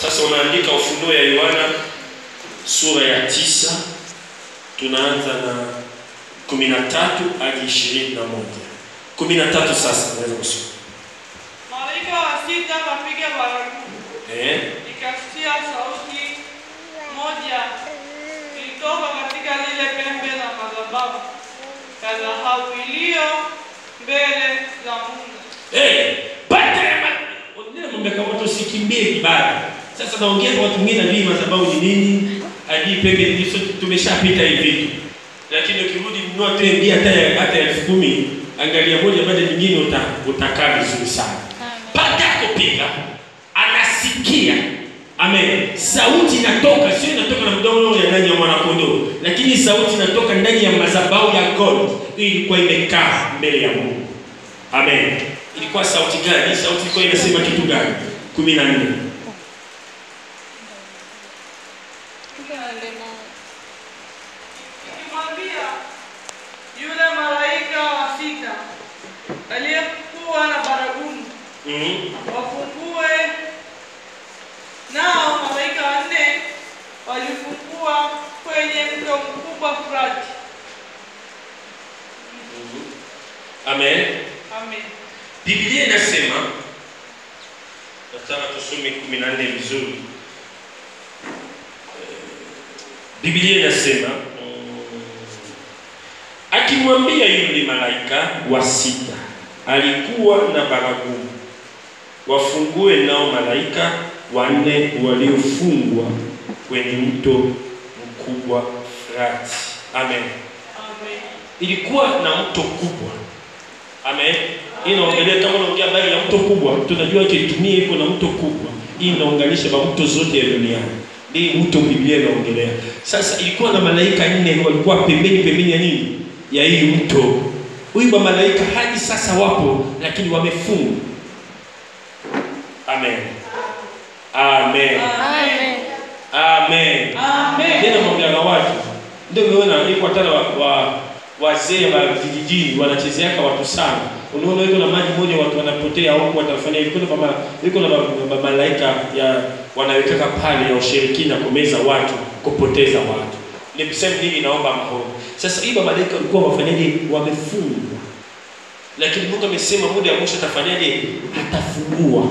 Sasa unaandika Ufunuo ya Yohana sura ya 9 tunaanza na 13 hadi 21. 13 sasa unaweza kusoma. Malaika wa 6 akapiga baragumu. Nikasikia sauti moja ilitoka katika zile pembe za madhabahu ya dhahabu iliyo mbele za Mungu. Watu sikimbie ibada. Sasa naongea kwa watu wengine na madhabahu ni nini? Hadi pembe ndizo tumeshapita hivi. Lakini ukirudi mnua tembea hata 10,000 angalia moja baada nyingine utakaa vizuri sana. Baada kupiga anasikia Amen. Sauti inatoka, sio inatoka na mdomo ya ndani ya mwanakondoo, lakini sauti inatoka ndani ya madhabahu ya God. Hii ilikuwa imekaa mbele ya Mungu. Amen. Ilikuwa sauti gani? Sauti ilikuwa inasema kitu gani? 14. Ikimwambia yule malaika wa 6 aliyekuwa na baragumu wafungue. Nao malaika 4 walifungua kwenye mto mkubwa Frati. Amen. Amen. Biblia inasema, nataka tusome 14 vizuri. Biblia inasema akimwambia yule malaika wa 6 alikuwa na baragumu wafungue, nao malaika 4 waliofungwa kwenye mto mkubwa Frati. Amen. Amen. Ilikuwa na mto kubwa. Amen. Hii inaongelea, kama unaongea habari ya mto kubwa, tunajua kitumia iko na mto kubwa. Hii inaunganisha ba mto zote ya duniani. Hii mto Biblia inaongelea. Sasa ilikuwa na malaika 4 walikuwa pembeni ya nini? Ya hii mto. Huyu malaika hadi sasa wapo, lakini wamefungwa. Amen. Amen. Amen. Amen. Amen. Tena mwambia na watu. Ndio umeona iko tena wazee wa vijijini wanachezeaka watu sana. Unaona iko na maji moja watu wanapotea huko watafanya iko na malaika ya wanawekeka pale ya ushirikina kumeza watu, kupoteza watu. Ni kusema hivi, naomba mahoro. Sasa hii malaika walikuwa wafanyaje? Wamefungwa. Lakini Mungu amesema muda wa mwisho atafanyaje? Atafungua.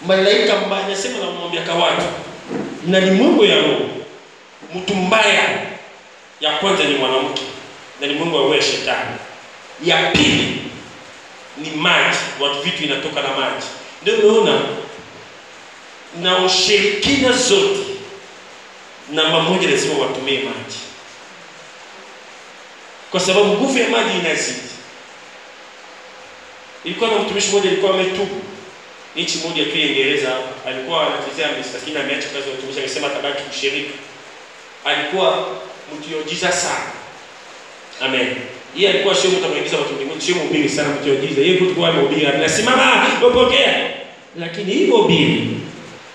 Malaika mbaya anasema na mwambia kwa watu, na ni Mungu ya roho. Mtu mbaya ya kwanza ni mwanamke, na ni Mungu wa shetani. Ya pili ni maji, watu vitu inatoka na maji. Ndio unaona na ushirikina zote namba moja lazima watumie maji. Kwa sababu nguvu ya maji inazidi. Ilikuwa na mtumishi mmoja alikuwa ametubu. Nchi moja tu Uingereza, alikuwa anachezea lakini ameacha kazi ya utumishi, akasema atabaki kushiriki. Alikuwa mtiojiza sana. Amen. Yeye alikuwa sio mtu anaingiza watu mbinguni, sio mhubiri sana mtiojiza. Yeye kulikuwa anahubiri, anasimama, "Upokea." Lakini hivyo bili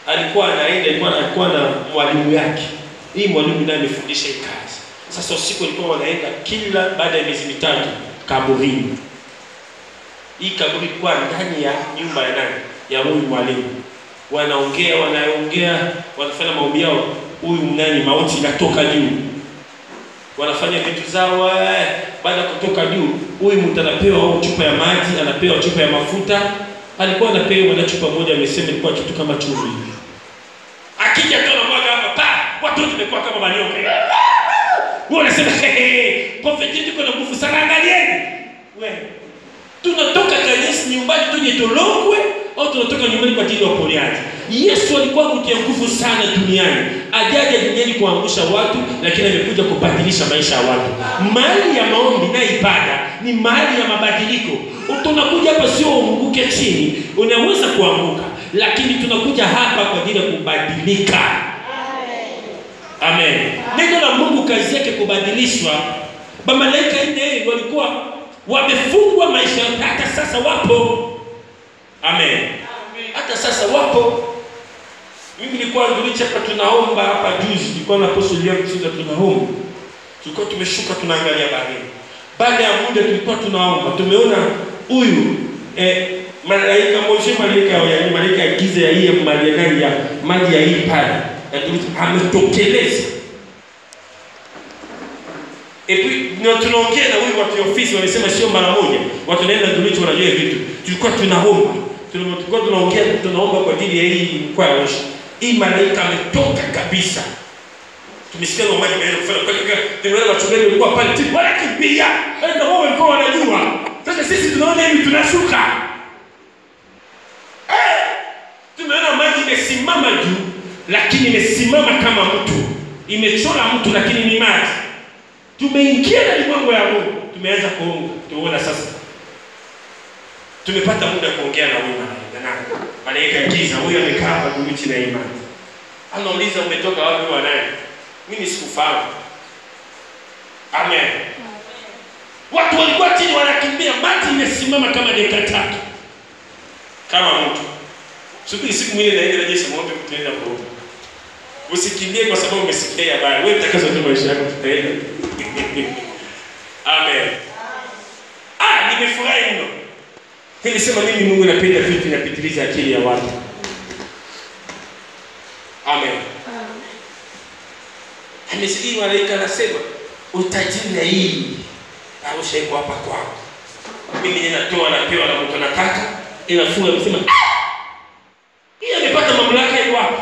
alikuwa anaenda, alikuwa na mwalimu yake. Hii mwalimu ndiye amefundisha hii kazi. Sasa usiku walikuwa wanaenda kila baada ya miezi 3 kaburini. Hii kaburi ilikuwa ndani ya nyumba ya nani? Ya huyu mwalimu. Wanaongea, wanafanya maombi yao. Huyu mnani mauti inatoka juu. Wanafanya vitu zao, baada ya kutoka juu, huyu mtu anapewa chupa ya maji, anapewa chupa ya mafuta. Alikuwa anapewa na chupa moja, amesema ilikuwa kitu kama chumvi hivi. Akija tena mwaga hapa, watu wote wamekuwa kama manyoka. Wao wanasema, "Prophet yuko na nguvu sana, angalieni." Wewe tunatoka kanisa nyumbani tuje tolokwe au tunatoka nyumbani kwa ajili ya uponyaji? Yesu alikuwa mtu nguvu sana duniani. Ajaje duniani kuangusha watu, lakini amekuja kubadilisha maisha ya watu. Mahali ya maombi na ibada ni mahali ya mabadiliko. Tunakuja hapa sio uanguke chini, unaweza kuanguka, lakini tunakuja hapa kwa ajili ya kubadilika. Amen. Neno la Mungu kazi yake kubadilishwa. Malaika 4 walikuwa wamefungwa maisha, hata sasa wapo. Amen. Hata sasa wapo. Mimi nilikuwa ndulicha hapa tunaomba hapa juzi, nilikuwa na apostle leo tunaomba. Tulikuwa tumeshuka tunaangalia bahari. Baada ya muda tulikuwa tunaomba, tumeona huyu malaika mmoja, malaika ya giza ya hii maji ya maji ya hii pale. Ametokeleza. Tunaongea na huyu watu ofisi wamesema sio mara moja. Watu naenda dulicho wanajua vitu. Tulikuwa tunaomba. Tulikuwa tunaongea, tunaomba kwa ajili ya hii kwa Yesu. Hii malaika ametoka kabisa. Tumesikia wa maji yaenda kufanya kwa tunaona wachungaji walikuwa pale tipu wanakimbia. Ndio wao walikuwa wanajua. Sasa sisi tunaona hivi tunashuka. Tumeona maji imesimama juu, lakini imesimama kama mtu. Imechora mtu lakini ni maji. Tumeingia ndani mambo ya Mungu. Tumeanza kuomba. Tumeona sasa. Tumepata muda kuongea na wewe. Malaika giza huyo amekaa hapa dumichi na imani. Anauliza umetoka wapi wanaye? Mimi sikufahamu. Amen. Watu walikuwa chini wanakimbia, mati imesimama kama dakika 3. Kama mtu. Subiri siku mwingine naenda rejesha muombe kutenda kwa huko. Usikimbie kwa sababu umesikia habari. Wewe utakaza tu maisha yako tutaenda. Amen. Nimefurahi mno. Nilisema mimi Mungu napenda vitu vinapitiliza akili ya watu. Amen. Amesikia malaika anasema utajiri na hii aushaiko hapa kwako. Mimi ninatoa napewa na mtu anataka, inafunga amesema hii amepata mamlaka ya wapi?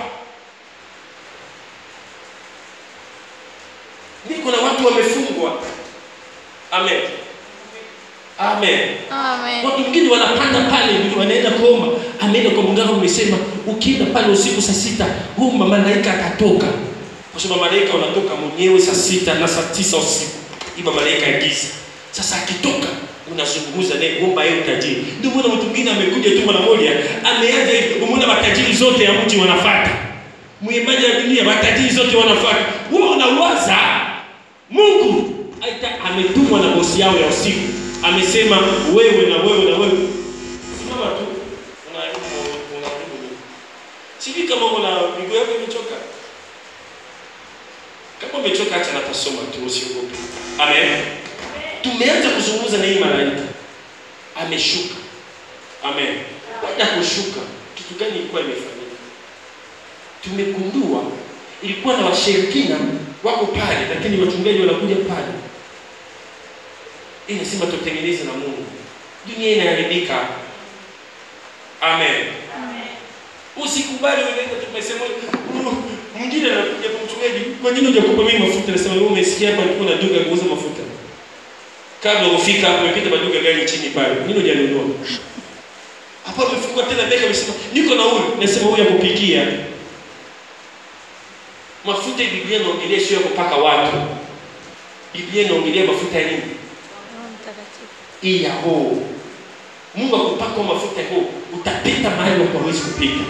Niko na watu wamefungwa. Amen. Amen. Amen. Watu wengine wanapanda pale wanaenda kuomba. Ameenda kwa mganga umesema ukienda pale usiku saa 6 huyu malaika atatoka. Kwa sababu malaika wanatoka mwenyewe saa 6 na saa 9 usiku. Iba malaika giza. Sasa akitoka unazungumza naye omba yeye utajiri. Ndio mbona mtu mwingine amekuja tu mara moja ameanza hivi umeona matajiri zote ya mji wanafuata. Muimbaji wa dunia matajiri zote wanafuata. Wewe unawaza Mungu ametumwa na bosi yao ya usiku. Amesema wewe na wewe na wewe. Simama tu. Unarudi. Sijui kama una miguu yako imechoka. Kama umechoka acha na kusoma tu usiogope. Amen. Tumeanza kuzungumza na hii malaika. Ameshuka. Amen. Baada ya kushuka, kitu gani ilikuwa imefanyika? Tumegundua ilikuwa na washirikina wako pale, lakini wachungaji wanakuja pale. Inasema tutengeneze na Mungu. Dunia inaharibika. Amen. Amen. Usikubali wewe tumesema mwingine anakuja kwa mchungaji, kwa nini hujakupa mimi mafuta? Nasema wewe umesikia hapa alikuwa na duka kuuza mafuta. Kabla ufika hapo umepita maduka gani chini pale? Nini hujanunua? Hapo umefungua tena beka umesema niko na huyu. Nasema huyu akupikia. Mafuta ya Biblia inaongelea sio ya kupaka watu. Biblia inaongelea mafuta ya nini? Iya ho. Mungu akupaka mafuta ho, utapita mahali hauwezi kupita.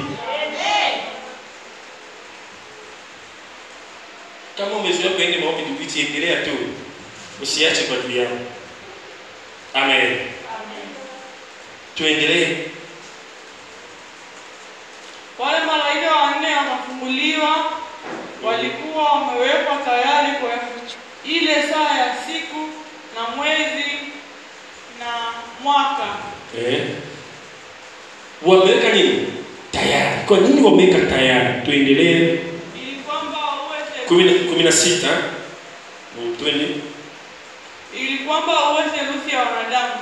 Kama umezoea kwenda maombi dubichi endelea tu. Usiache kwa dua yako. Amen. Amen. Tuendelee. Wale malaika wanne wakafunguliwa, walikuwa wamewekwa tayari kwa ile saa ya siku na mwezi na mwaka. Wameweka nini? Tayari. Kwa nini wameweka tayari? Tuendelee. Ili kwamba uwe 16. Twende. Ili kwamba uwe theluthi ya wanadamu.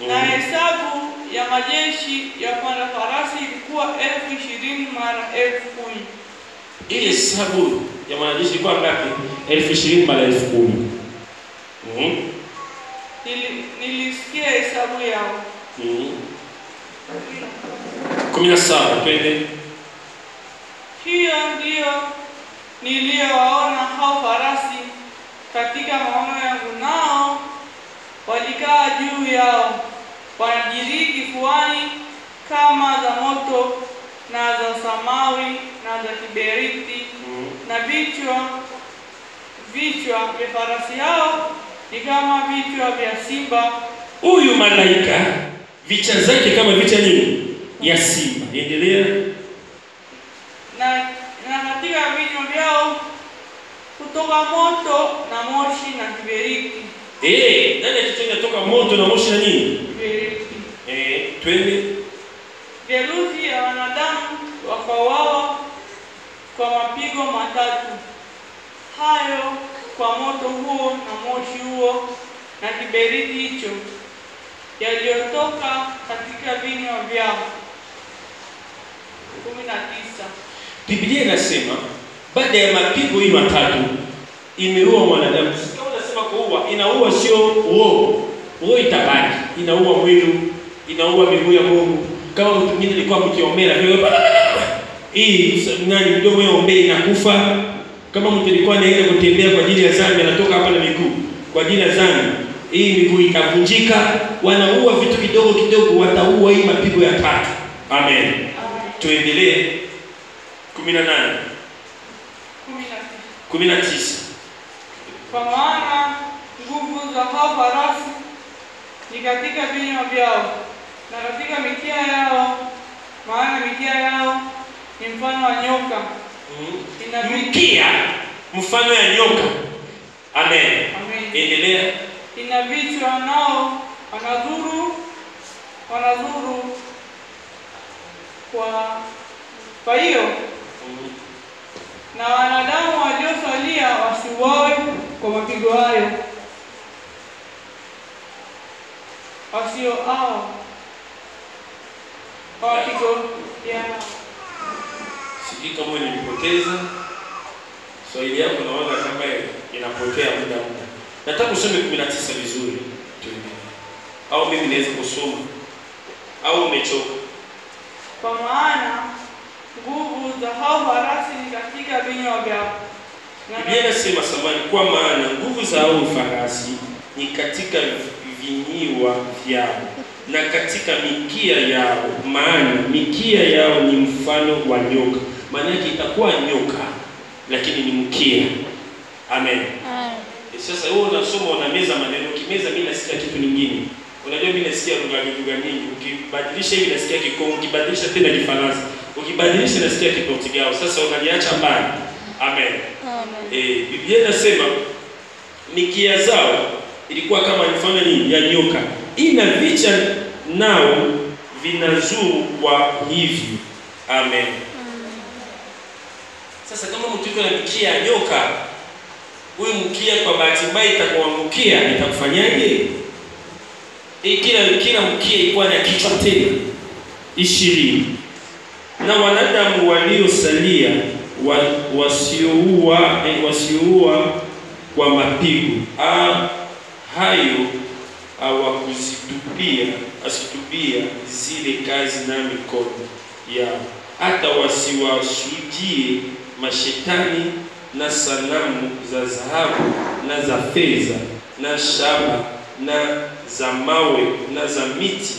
Na hesabu ya majeshi ya panda farasi ilikuwa 20,000 mara 10,000. Ile hesabu ya majeshi ilikuwa ngapi? 20,000 mara 10,000. Nilisikia hesabu yao. 17 twende. Hiyo ndio niliyowaona hao farasi katika maono yangu, nao walikaa juu yao, wanajiri kifuani kama za moto na za samawi na za kiberiti, na vichwa vya farasi hao ni kama vichwa vya simba. Huyu malaika vichwa zake kama vichwa nini? Ya simba. Endelea. Na katika vinywa vyao kutoka moto na moshi na kiberiti. Ndani ya kichwa inatoka moto na moshi na nini? Kiberiti. Twende. Theluthi ya wanadamu wakauawa kwa mapigo 3. Hayo kwa moto huo na moshi huo na kiberiti hicho yaliyotoka katika vinywa vyao. 19. Biblia inasema baada ya mapigo hii 3 imeua mwanadamu. Kama unasema kuua, inaua sio uo. Uo itabaki. Inaua mwili, inaua miguu ya Mungu. Kama mtu mwingine alikuwa mkiombea hii nani mdomo yao ombea inakufa. Kama mtu alikuwa anaenda kutembea kwa ajili ya dhambi anatoka hapa na miguu kwa ajili ya dhambi, hii miguu ikavunjika. Wanaua vitu kidogo kidogo, wataua hii mapigo ya 3. Amen. Tuendelee 18. 19. Kwa maana nguvu za hao farasi ni katika vinywa vyao na katika mikia yao, maana mikia yao ni mfano wa nyoka. Mikia mfano ya nyoka. Amen. Endelea. Ina vichwa nao wanadhuru kwa hiyo na wanadamu waliosalia wasiuawe kwa mapigo hayo. Wasioao kwa mapigo yao. Sijui kama nilipoteza Swahili yako, naona kama inapotea muda. Nataka usome 19 vizuri. Au mimi naweza kusoma au umechoka? Kwa maana nguvu za hao farasi ni katika vinywa vyao. Biblia inasema samani, kwa maana nguvu za hao farasi ni katika vinywa vyao na katika mikia yao, maana mikia yao ni mfano wa nyoka. Maana yake itakuwa nyoka lakini ni mkia. Amen. Sasa wewe unasoma unameza maneno, kimeza mimi nasikia kitu kingine. Unajua mimi nasikia lugha nyingi. Ukibadilisha hivi nasikia Kikongo, ukibadilisha tena Kifaransa, ukibadilisha nasikia Kiportugal. Sasa unaniacha mbali. Amen. Biblia inasema mikia zao ilikuwa kama mfano ya nyoka. Ina vicha nao vinazuru kwa hivi. Amen. Sasa kama mtu yuko na mkia ya nyoka, huyu mkia kwa bahati mbaya itakuangukia, itakufanyaje? Kila mkia ilikuwa na kichwa tena 20. Na wanadamu waliosalia wasioua kwa mapigo hayo asitubia zile kazi na mikono yao, hata wasiwasujudie mashetani na sanamu za dhahabu na za fedha na shaba na za mawe na za miti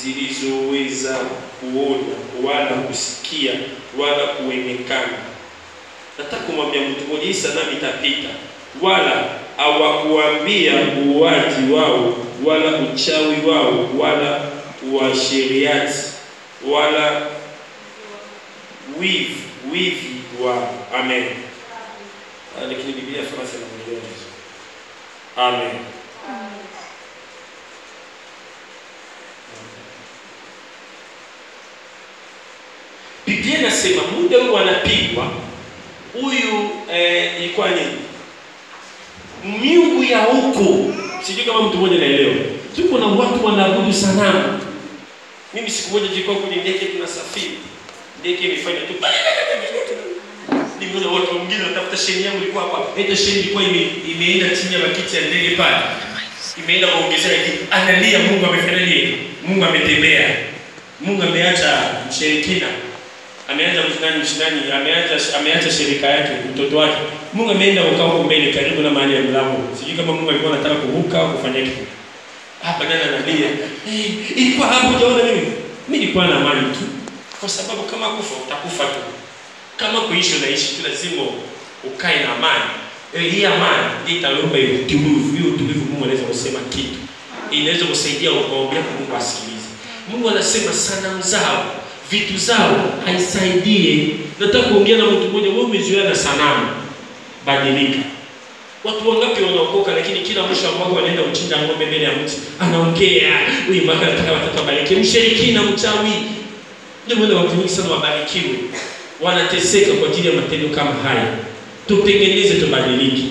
zilizoweza kuona wala kusikia wala kuonekana. Nataka kumwambia mtu mmoja, hii sanamu itapita, wala hawakuambia uwaji wao wala uchawi wao wala uasherati wala wivi wao. Amen. Lakini Biblia Fransa inaongea hizo. Amen. Biblia inasema muda huu wanapigwa, huyu ilikuwa nini? Miungu ya huko. Sijui kama mtu mmoja anaelewa. Tuko na watu wanaabudu sanamu. Mimi siku moja nilikuwa kwenye ndege tunasafiri. Ndege imefanya tu. Nimeona watu wengine watafuta sheni yangu ilikuwa hapa. Hata sheni ilikuwa imeenda chini ya makiti ya ndege pale. Imeenda kuongezea hivi. Analia, Mungu amefanya nini? Mungu ametembea. Mungu ameacha mshirikina. Ameanza mshindani, ameacha shirika yake, mtoto wake. Mungu ameenda ukao mbele karibu na mahali ya mlango. Sijui kama Mungu alikuwa anataka kuvuka au kufanya kitu. Hapa nani analia? Ilikuwa hapo hujaona mimi. Mimi nilikuwa na amani tu. Kwa sababu kama kufa utakufa tu. Kama kuishi unaishi tu, lazima ukae na amani. Hii amani ndio italomba hiyo utulivu. Mungu anaweza kusema kitu. Inaweza kusaidia ukaombea Mungu asikilize. Mungu anasema sanamu zao, vitu zao haisaidie. Nataka kuongea na mtu mmoja, wewe umezoea na sanamu. Badilika. Watu wangapi wanaokoka lakini kila mwisho wa mwaka wanaenda kuchinja ng'ombe mbele ya mtu. Anaongea, huyu mpaka anataka watoto wabariki. Mshirikina, mchawi. Ndio maana watu wengi sana wabarikiwe. Wanateseka kwa ajili ya matendo kama haya. Tutengeneze, tubadilike.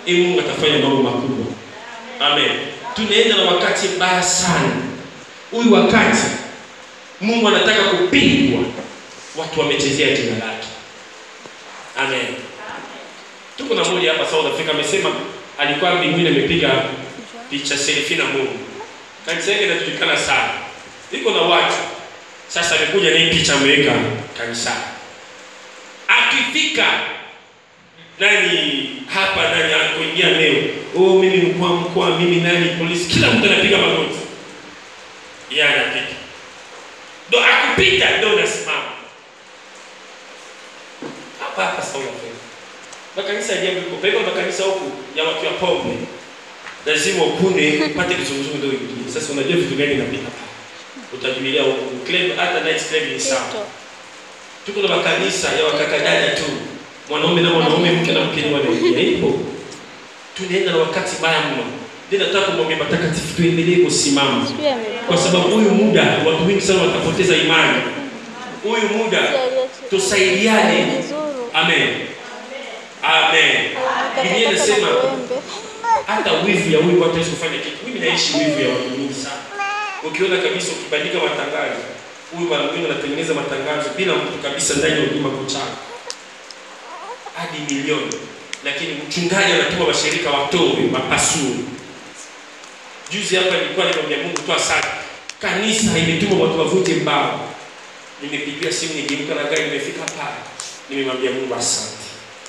Mungu atafanya mambo makubwa. Amen. Tunaenda na wakati mbaya sana. Huyu wakati Mungu anataka kupigwa. Watu wamechezea jina lake. Amen. Tuko na mmoja hapa South Africa amesema alikuwa mbinguni amepiga picha selfie na Mungu. Kanisa yake inajulikana sana. Iko na watu. Sasa amekuja na hii picha ameweka kanisa. Akifika nani hapa, nani anakuingia leo? Mimi mkoa, mimi nani polisi, kila mtu anapiga magoti. Yeye anapiga. Ndio akipita ndio unasimama. Hapa sawa. Makanisa ya jambo kwa hivyo makanisa huku ya watu wa pombe. Lazima ukune upate kizunguzungu ndio ingie. Sasa unajua vitu gani vinapita. Utajulia club hata night club ni sawa. Tuko na makanisa ya wakakadada tu. Mwanaume na mwanaume, mke na mke wanaingia hivyo. Tunaenda na wakati mbaya mno. Ndio nataka kumwambia matakatifu tuendelee kusimama. Kwa sababu huyu muda watu wengi sana watapoteza imani. Huyu muda tusaidiane. Amen. Amen. Biblia inasema hata wivu ya huyu watu hawezi kufanya kitu. Mimi naishi wivu ya watu wengi sana. Ukiona kabisa ukibandika matangazo, huyu bwana mwingine anatengeneza matangazo bila mtu kabisa ndani ya huduma kuchana. Hadi milioni. Lakini mchungaji anatuma washirika watoe mapasuri. Juzi hapa nilikuwa nimwambia Mungu toa sana. Kanisa imetuma watu wavunje mbao. Nimepigia simu nigeuka na gari nimefika pale. Nimemwambia Mungu asante.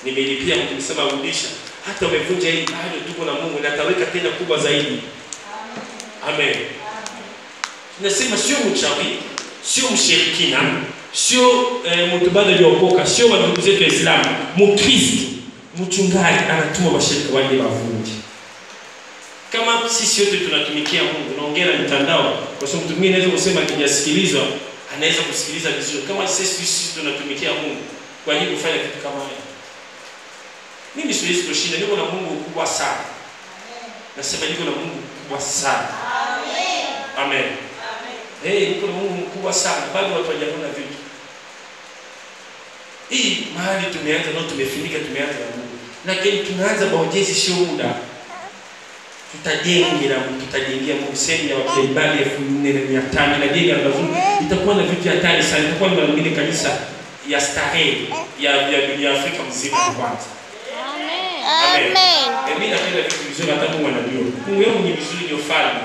Nimelipia mtu nisema rudisha. Hata umevunja hii bado tuko na Mungu na ataweka tena kubwa zaidi. Amen. Nasema sio mchawi, sio mshirikina, sio mtu bado hajaokoka, sio wa ndugu zetu wa Uislamu, Mkristo, mchungaji anatuma washirika waje wavunje. Kama sisi wote tunatumikia Mungu, naongea na mtandao, kwa sababu mtu mwingine anaweza kusema kinyasikilizwa, anaweza kusikiliza vizuri. Kama sisi tunatumikia Mungu, kwa nini kufanya kitu kama hiyo? Mimi siwezi kushinda, niko na Mungu mkubwa sana. Nasema niko na Mungu mkubwa sana. Amen. Niko na Mungu mkubwa sana, bado watu hawajaona vitu. Hii mahali tumeanza ndio tumefinika, tumeanza na Mungu. Lakini tunaanza maojezi sio muda. Tutajengea Mungu sehemu ya wakimbali 4500 na jenga ndio itakuwa na vitu hatari sana. Itakuwa ni mwingine kanisa ya starehe ya Afrika mzima kwanza. Amen. Mimi napenda vitu vizuri hata Mungu anajua. Mungu yangu ni vizuri ni ufalme.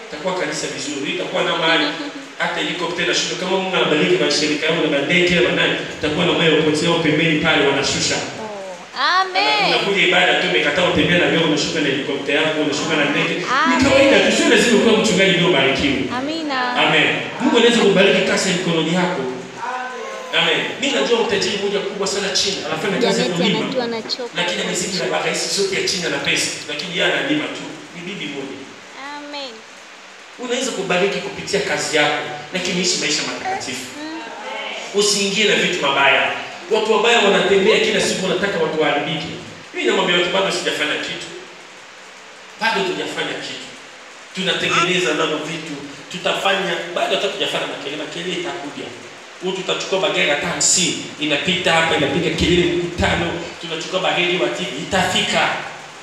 Itakuwa kanisa vizuri, itakuwa na mahali hata helikopter na shuka kama Mungu anabariki na shirika yao na ndege na nani, itakuwa na mayo potea pembeni pale wanashusha. Amen. Unakuja ibada tu umekataa utembea na wewe unashuka na helikopter yako, unashuka na ndege. Ni kawaida tu, sio lazima kuwa mchungaji ndio barikiwe. Amina. Amen. Mungu anaweza kubariki kasi ya mkononi yako. Amen. Mimi najua mtajiri mmoja kubwa sana China, anafanya kazi ya kulima. Lakini amezingira bagaisi zote ya China na pesa, lakini yeye analima tu. Ni bibi mmoja. Amen. Unaweza kubariki kupitia kazi yako, lakini ishi maisha matakatifu. Usiingie na vitu mabaya. Watu wabaya wanatembea kila siku wanataka watu waharibike. Mimi namwambia watu bado sijafanya kitu. Bado tujafanya kitu. Tunatengeneza nalo vitu, tutafanya bado hata tujafanya makelele itakuja. Huyu tutachukua bagari hata 50 inapita hapa inapiga kelele mkutano, tunachukua bagari wa TV itafika.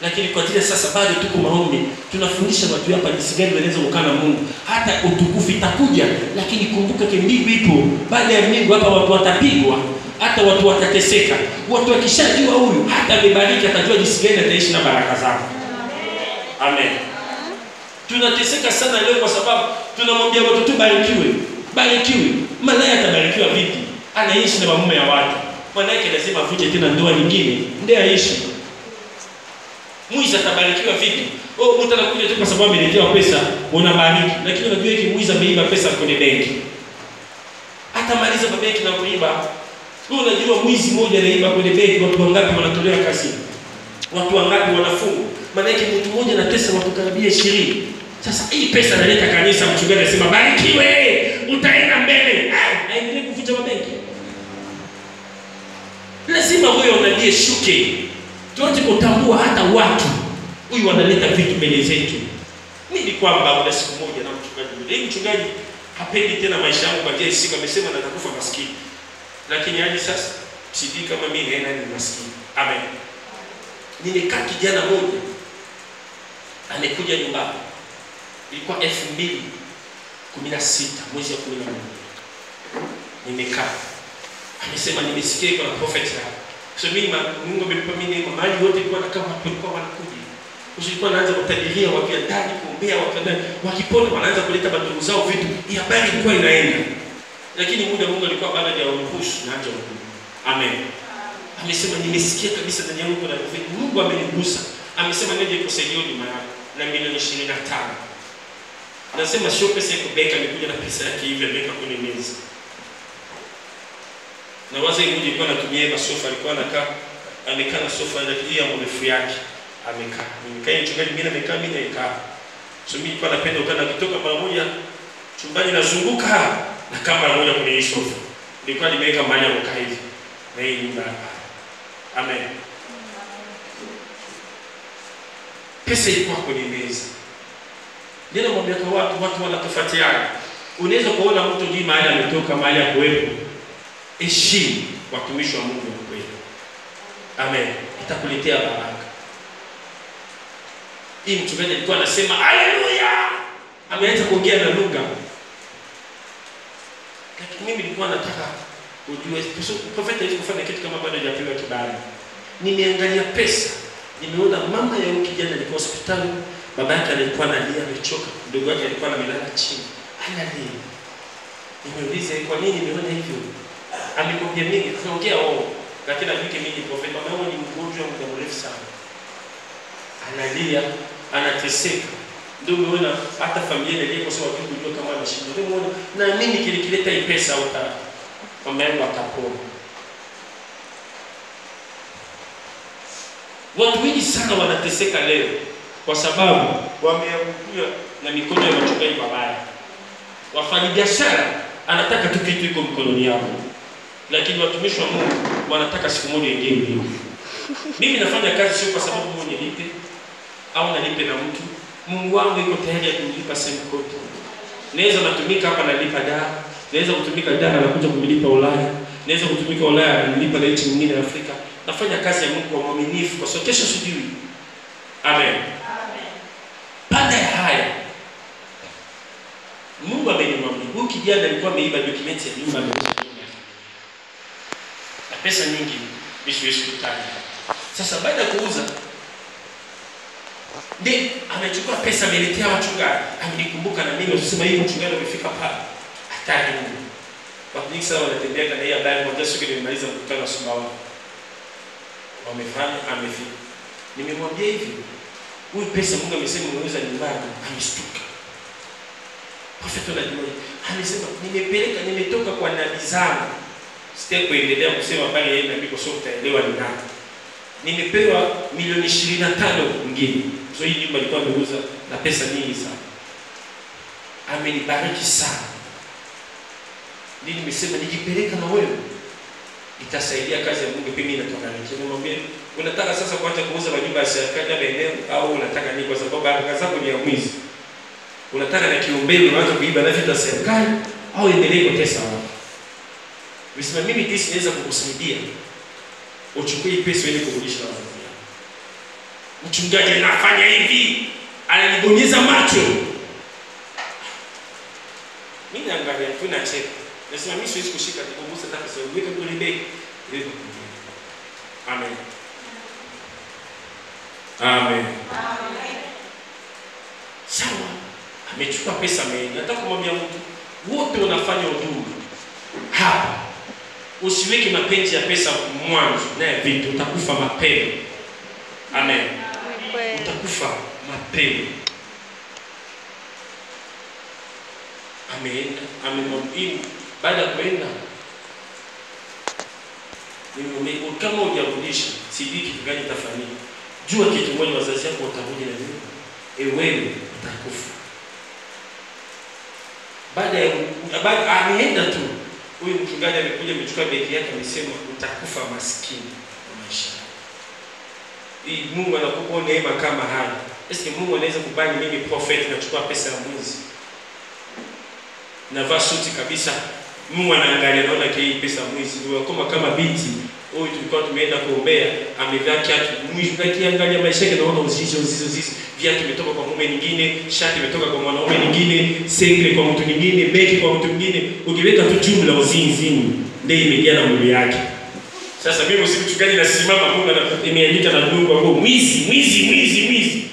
Lakini kwa ajili sasa bado tuko maombi, tunafundisha watu hapa jinsi gani wanaweza kukaa na Mungu. Hata utukufu itakuja, lakini kumbuka mbingu ipo. Baada ya mbingu hapa watu watapigwa, hata watu watateseka. Watu wakishajua huyu hata amebariki atajua jinsi gani ataishi na baraka zake. Amen. Tunateseka sana leo kwa sababu tunamwambia watu tu barikiwe. Barikiwe. Malaya atabarikiwa vipi? Anaishi na mume ya watu. Maana yake lazima avuje tena ndoa nyingine, ndiye aishi. Mwizi atabarikiwa vipi? Mtu anakuja tu kwa sababu ameletewa pesa, unabariki. Lakini unajua hiki mwizi ameiba pesa kwenye benki. Atamaliza benki na kuiba. Wewe unajua mwizi mmoja anaiba kwenye benki, watu wangapi wanatolewa kazi? Watu wangapi wanafungwa? Maana yake mtu mmoja anatesa watu karibia 20. Sasa hii pesa analeta kanisa, mchungaji anasema barikiwe, utaenda mbele. Haendelee kuficha mabenki. Lazima wewe unajie shuke. Tuanze kutambua hata watu huyu wanaleta vitu mbele zetu. Nili kwamba una siku moja na mchungaji. Hii mchungaji hapendi tena maisha yangu kwa njia siku amesema natakufa maskini. Lakini hadi sasa sijui kama mimi ni maskini. Amen. Nimekaa kijana mmoja amekuja nyumbani. Ilikuwa 2016 mwezi wa 11. Nimekaa. Amesema nimesikia kuna prophet hapa. So mimi Mungu amenipa mimi mahali yote ilikuwa kama walikuwa wanakuja. Usikuwa naanza kutabiria wakia ndani kuombea wakenda wakipona wanaanza kuleta bandugu zao vitu. Hii habari ilikuwa inaenda. Lakini muda Mungu alikuwa bado hajawapush na haja huko. Amen. Amesema nimesikia kabisa ndani yangu kuna vitu. Mungu amenigusa. Amesema nije kusaidia nyuma yako na milioni 25. Nasema sio pesa iko beka, amekuja na pesa yake hivi ameweka kwenye meza. Na wazo hivi ilikuwa anatumia ile sofa, alikuwa amekaa na sofa ile ya mrefu yake. Amekaa. Nimekaa mchungaji mimi nimekaa mimi nimekaa. So mimi nilikuwa napenda ukana kutoka mara moja chumbani nazunguka na kama mara moja kwenye sofa. Nilikuwa nimeweka mahali ya kukaa hivi. Na hii nyumba hapa. Amen. Pesa ilikuwa kwenye meza. Ndio namwambia kwa watu wanatofautiana. Unaweza kuona mtu ndiye mahali ametoka, mahali ya kuwepo. Heshimu watumishi wa Mungu wa kweli. Amen. Itakuletea baraka. Hii mchungaji alikuwa anasema haleluya. Ameanza kuongea na lugha. Lakini mimi nilikuwa nataka ujue profeta hizo kufanya kitu kama bado hajapewa kibali. Nimeangalia pesa. Nimeona mama ya huyu kijana alikuwa hospitali, baba yake alikuwa analia amechoka, ndugu yake alikuwa amelala chini. Analia. Nimeuliza kwa nini nimeona hivyo? Amekuambia mimi tunaongea lakini afike mimi profeta mama ni mgonjwa muda mrefu sana. Analia, anateseka. Ndio umeona hata familia ile kwa sababu kujua kama anashinda. Ndio umeona na mimi kilikileta hii pesa au ta mama yangu akapona. Watu wengi sana wanateseka leo kwa sababu wameangukia na mikono ya wachungaji wabaya. Wafanyabiashara anataka tu kitu iko mkononi yao. Lakini watumishi wa Mungu wanataka siku moja ingie hivi. Mimi nafanya kazi sio kwa sababu Mungu nilipe au nalipe na mtu. Mungu wangu yuko tayari kunilipa sehemu kote. Naweza natumika hapa nalipa dawa, naweza kutumika dawa na kuja kumlipa Ulaya, naweza kutumika Ulaya na nilipa na nchi nyingine ya Afrika. Nafanya kazi ya Mungu kwa uaminifu kwa sababu kesho sijui. Amen. Amen. Baada ya haya Mungu amenimwambia huyu kijana alikuwa ameiba dokumenti ya nyumba na pesa nyingi bisi kutani. Sasa baada ya kuuza ndiye amechukua pesa ameletea wachungaji. Amenikumbuka na mimi usisema hiyo mchungaji amefika pale. Hatari Mungu. Watu wengi sana wanatembea kana hii habari moja siku nimemaliza mkutano wa Sumbawanga. Wamefanya amefika. Nimemwambia hivi, huyu pesa Mungu amesema unaweza nyumbani, ameshtuka. Profeta anajua. Amesema nimetoka kwa nabii zangu. Sitaki kuendelea kusema bali yeye nabii kwa sababu utaelewa ni nani. Nimepewa milioni 25 nyingine. So hii nyumba ilikuwa imeuza na pesa nyingi sana. Amenibariki sana. Ndio nimesema nijipeleka na wewe. Itasaidia kazi ya Mungu pia mimi natoka nje. Nimwambia unataka sasa kuacha kuuza majumba ya serikali na eneo au unataka nini kwa sababu baraka zako ni ya mwizi. Unataka na kiombele unaanza kuiba na vitu vya serikali au endelee kutesa watu. Nisema mimi tisi naweza kukusaidia. Uchukue pesa uende kurudisha wazazi wako. Mchungaji anafanya hivi, ananibonyeza macho. Mimi naangalia tu na cheka. Nasema mimi siwezi kushika kugusa hata pesa yangu weka kwenye begi. Amen. Amen. Amen. Sawa. Amechukua pesa mengi. Nataka kumwambia mtu wote wanafanya huduma. Hapa usiweke mapenzi ya pesa mwanzo na vitu utakufa mapema. Amen. Utakufa mapema. Amen. Amen. Baada ya kwenda nimwambia kama hujarudisha sijui kitu gani utafanyika. Jua kitu moja, wazazi wako watarudi na wewe. Wewe utakufa. Baada ameenda tu. Huyu mchungaji amekuja amechukua begi yake amesema utakufa maskini kwa maisha. Hii Mungu anakupa neema kama haya. Eske Mungu anaweza kubali mimi prophet na kuchukua pesa ya mwizi? Na vasuti kabisa. Mungu anaangalia naona hii pesa mwizi. Ndio kama binti. Huyu tulikuwa tumeenda kuombea amevaa kiatu mwizi akiangalia maisha yake naona uzizi. Viatu vimetoka kwa mume mwingine, shati imetoka kwa mwanaume mwingine, sengle kwa mtu mwingine, beki kwa mtu mwingine. Ukiweka tu jumla uzinzi ndio imejaa na mwili yake. Sasa mimi usimchungaji nasimama Mungu imeandika na Mungu wako mwizi.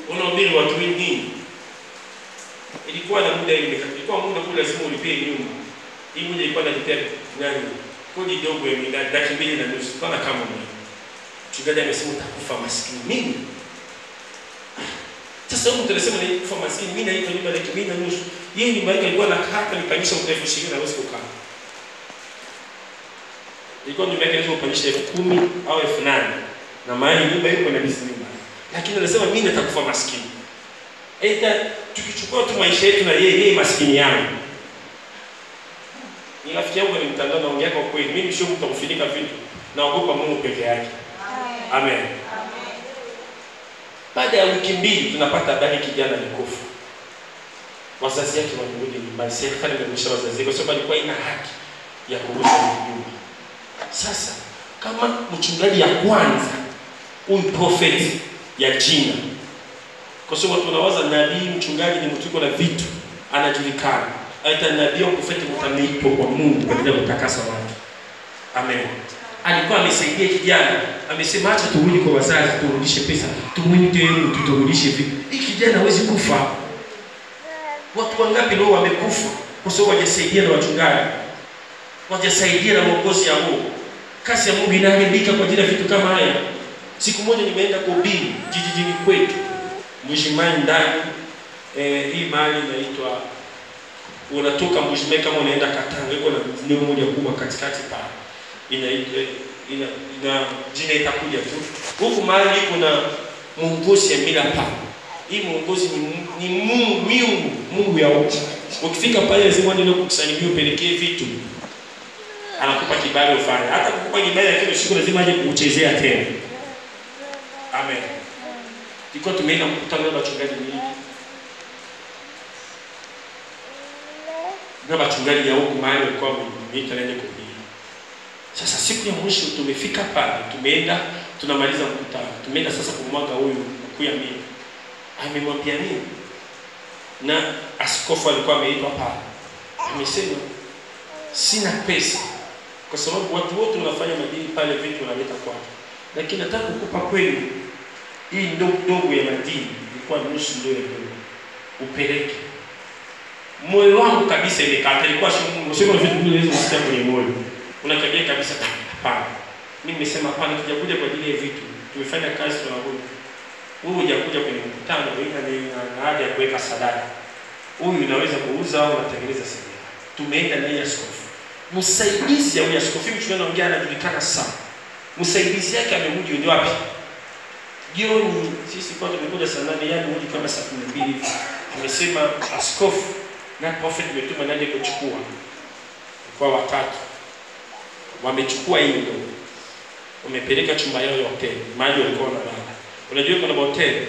Unaombea watu wengi. Ilikuwa na muda ile ilikuwa muda kule lazima ulipie nyumba. Hii moja ilikuwa inalipia nani? Kodi dogo ya dakika 2.5 kana kama mimi. Mchungaji amesema utakufa maskini. Mimi. Sasa Sasa mtu anasema ni kufa maskini, mimi naitwa nyumba ya kimini na nusu. Yeye nyumba yake ilikuwa na hata nipandisha mtu 20,000 na hawezi kukaa. Ilikuwa nyumba yake inaweza kupandisha 10,000 au 8,000 na mahali nyumba iko na bisi nyumba. Lakini anasema mimi nataka kufa maskini. Aidha tukichukua tu maisha yetu na yeye maskini yangu. Ni rafiki yangu ni mtandao naongea kwa kweli. Mimi sio mtu kufunika vitu. Naogopa Mungu peke yake. Amen. Baada ya wiki mbili tunapata habari kijana alikufa. Wazazi yake walirudi nyumbani. Serikali ilimrudisha wazazi kwa sababu alikuwa ina haki ya kuruhusu nyumba. Sasa kama mchungaji ya kwanza huyu prophet ya jina, kwa sababu tunawaza nabii mchungaji ni mtu na vitu anajulikana, aita nabii au prophet mtamiipo kwa Mungu kwa ajili ya kutakasa watu. Amen. Alikuwa amesaidia kijana, amesema acha turudi kwa wazazi, turudishe pesa, tumwite turudishe vitu. Hii kijana hawezi kufa. Watu wangapi leo wamekufa kwa sababu hawajasaidia na wachungaji, hawajasaidia na uongozi ya Mungu. Kazi ya Mungu inaharibika kwa ajili ya vitu kama haya. Siku moja nimeenda kuhubiri jijini kwetu Mbuji-Mayi ndani, hii mahali inaitwa, unatoka Mbuji-Mayi kama unaenda Katanga, iko na eneo moja kubwa katikati pale. Ina jina itakuja tu. Huko mahali kuna muongozi ya mila pa. Hii muongozi ni Mungu ya wote. Ukifika pale lazima ndio kukusalimia upelekee vitu. Anakupa kibali ufanye. Hata kukupa kibali lakini siku lazima aje kukuchezea tena. Amen. Tulikuwa tumeenda mkutano na wachungaji wengi. Na wachungaji ya huko mahali walikuwa wameniita naende kuhubiri. Sasa siku ya mwisho tumefika pale, tumeenda tunamaliza mkutano. Tumeenda sasa kumwaga huyu mkuu ya mimi. Amemwambia nini? Na askofu alikuwa ameitwa pale. Amesema sina pesa kwa sababu watu wote wanafanya madini pale, vitu wanaleta kwake. Lakini nataka kukupa kweli hii ndogo ya madini ilikuwa nusu ndio ya ndogo. Upeleke. Moyo wangu kabisa imekata, ilikuwa sio vitu vile unasikia kwenye moyo. Unakabia kabisa hapana. Mimi nimesema hapana, tujakuja kwa ajili ya vitu. Tumefanya kazi tunarudi. Wewe hujakuja kwenye mkutano na haja ya kuweka sadaka. Huyu unaweza kuuza au unatengeneza sadaka. Tumeenda naye askofu. Msaidizi ya huyu askofu mchungaji anaongea anajulikana sana. Msaidizi yake amekuja ndio wapi? Jioni sisi kwa tumekuja saa 8 yani mmoja kama saa 12 hivi. Amesema askofu na prophet umetuma nani kuchukua. Kwa watatu. Wamechukua hii ndio. Wamepeleka chumba yao ya hoteli. Mahali walikuwa wanalala. Unajua kuna hoteli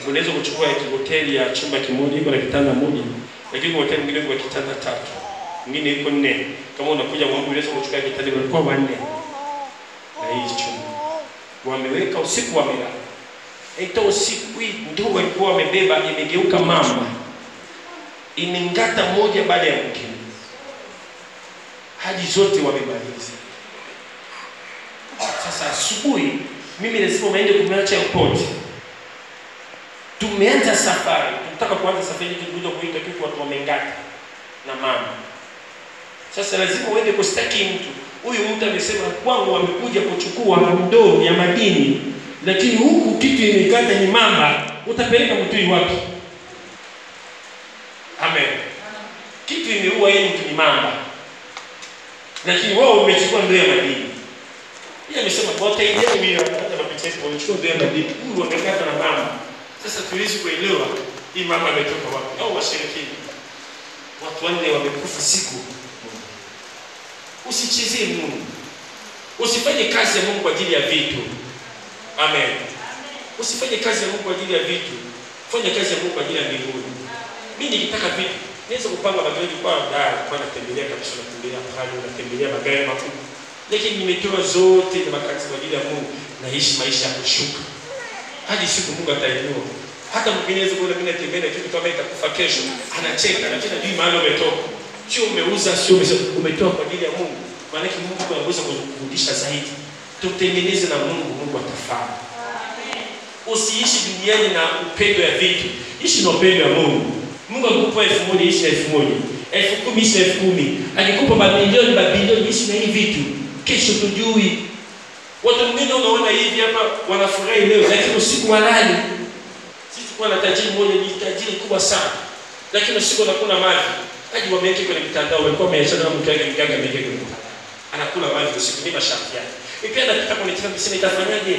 unaweza kuchukua hoteli ya chumba kimoja iko na kitanda moja, lakini hoteli nyingine iko na kitanda 3. Nyingine iko 4. Kama unakuja mwangu unaweza kuchukua kitanda kwa 4. Na hii chumba. Wameweka usiku wamelala. Ito usiku hii ndio walikuwa wamebeba imegeuka mama. Imengata moja baada ya mwingine. Haji zote wamemaliza. Sasa asubuhi mimi lazima maende kumeacha airport. Tumeanza safari. Tunataka kuanza safari kuja kuita tu watu wamengata na mama. Sasa lazima uende kustaki mtu. Huyu mtu amesema kwangu wamekuja kuchukua ndoo ya madini, lakini huku kitu imekata ni mamba. Utapeleka mtu wapi? Amen. Kitu imeua yeye mtu ni mamba. Lakini wao umechukua ndoo ya madini. Yeye amesema kwa utaidia mimi hata mapicha kwa kuchukua ndoo ya madini. Huyu wamekata na mama. Sasa tuwezi kuelewa hii mama ametoka wapi. Au washirikini. Watu wanne wamekufa siku. Usichezee Mungu. Usifanye kazi ya Mungu kwa ajili ya vitu. Amen. Usifanye kazi ya Mungu kwa ajili ya vitu. Fanya kazi ya Mungu kwa ajili ya mbinguni. Mimi nikitaka vitu, naweza kupanga magari kwa ndani, kwa natembelea kabisa, natembelea pale, natembelea magari makubwa. Lakini nimetoa zote na makazi kwa ajili ya Mungu, naishi maisha ya kushuka. Hadi siku Mungu atainua. Hata mwingine kuona mimi natembea kitu kama itakufa kesho, anacheka, lakini hajui mahali umetoka. Sio umeuza, sio umetoa kwa ajili ya Mungu. Maana Mungu anaweza kurudisha zaidi. Tutengeneze na Mungu, Mungu atafanya. Amen. Usiishi duniani na upendo ya vitu. Ishi na upendo ya Mungu. Mungu akupa 1,000 ishi na 1,000. 10,000 ishi na 10,000. Akikupa mabilioni ishi na hivi vitu. Kesho tujui. Watu wengine unaona hivi hapa wanafurahi leo, lakini usiku walali. Tulikuwa na tajiri mmoja, ni tajiri kubwa sana. Lakini usiku anakula maji. Haji wameweka kwenye mitandao, walikuwa wameachana na mtu wake mganga ameweka kwenye mitandao. Anakula maji usiku, ni masharti yake. Ipenda kitaka kunitika kisema itafanyaje?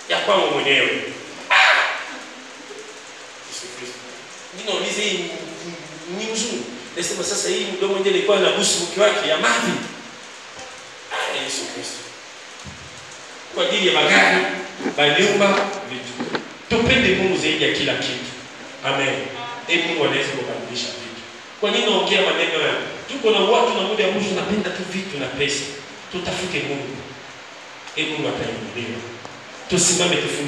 Ya kwangu mwenyewe. Ninauliza hii ni mzuri. Nasema sasa hii mdomo nje ilikuwa na busu mke wake ya mavi. Yesu Kristo. Kwa ajili ya magari, manyumba, vitu. Tupende Mungu zaidi ya kila kitu. Amen. Mungu anaweza kubadilisha vitu. Kwa nini naongea maneno haya? Tuko na watu na muda mwisho tunapenda tu vitu na pesa. Tutafute Mungu. Mungu atainuliwa. Tusimame tufunge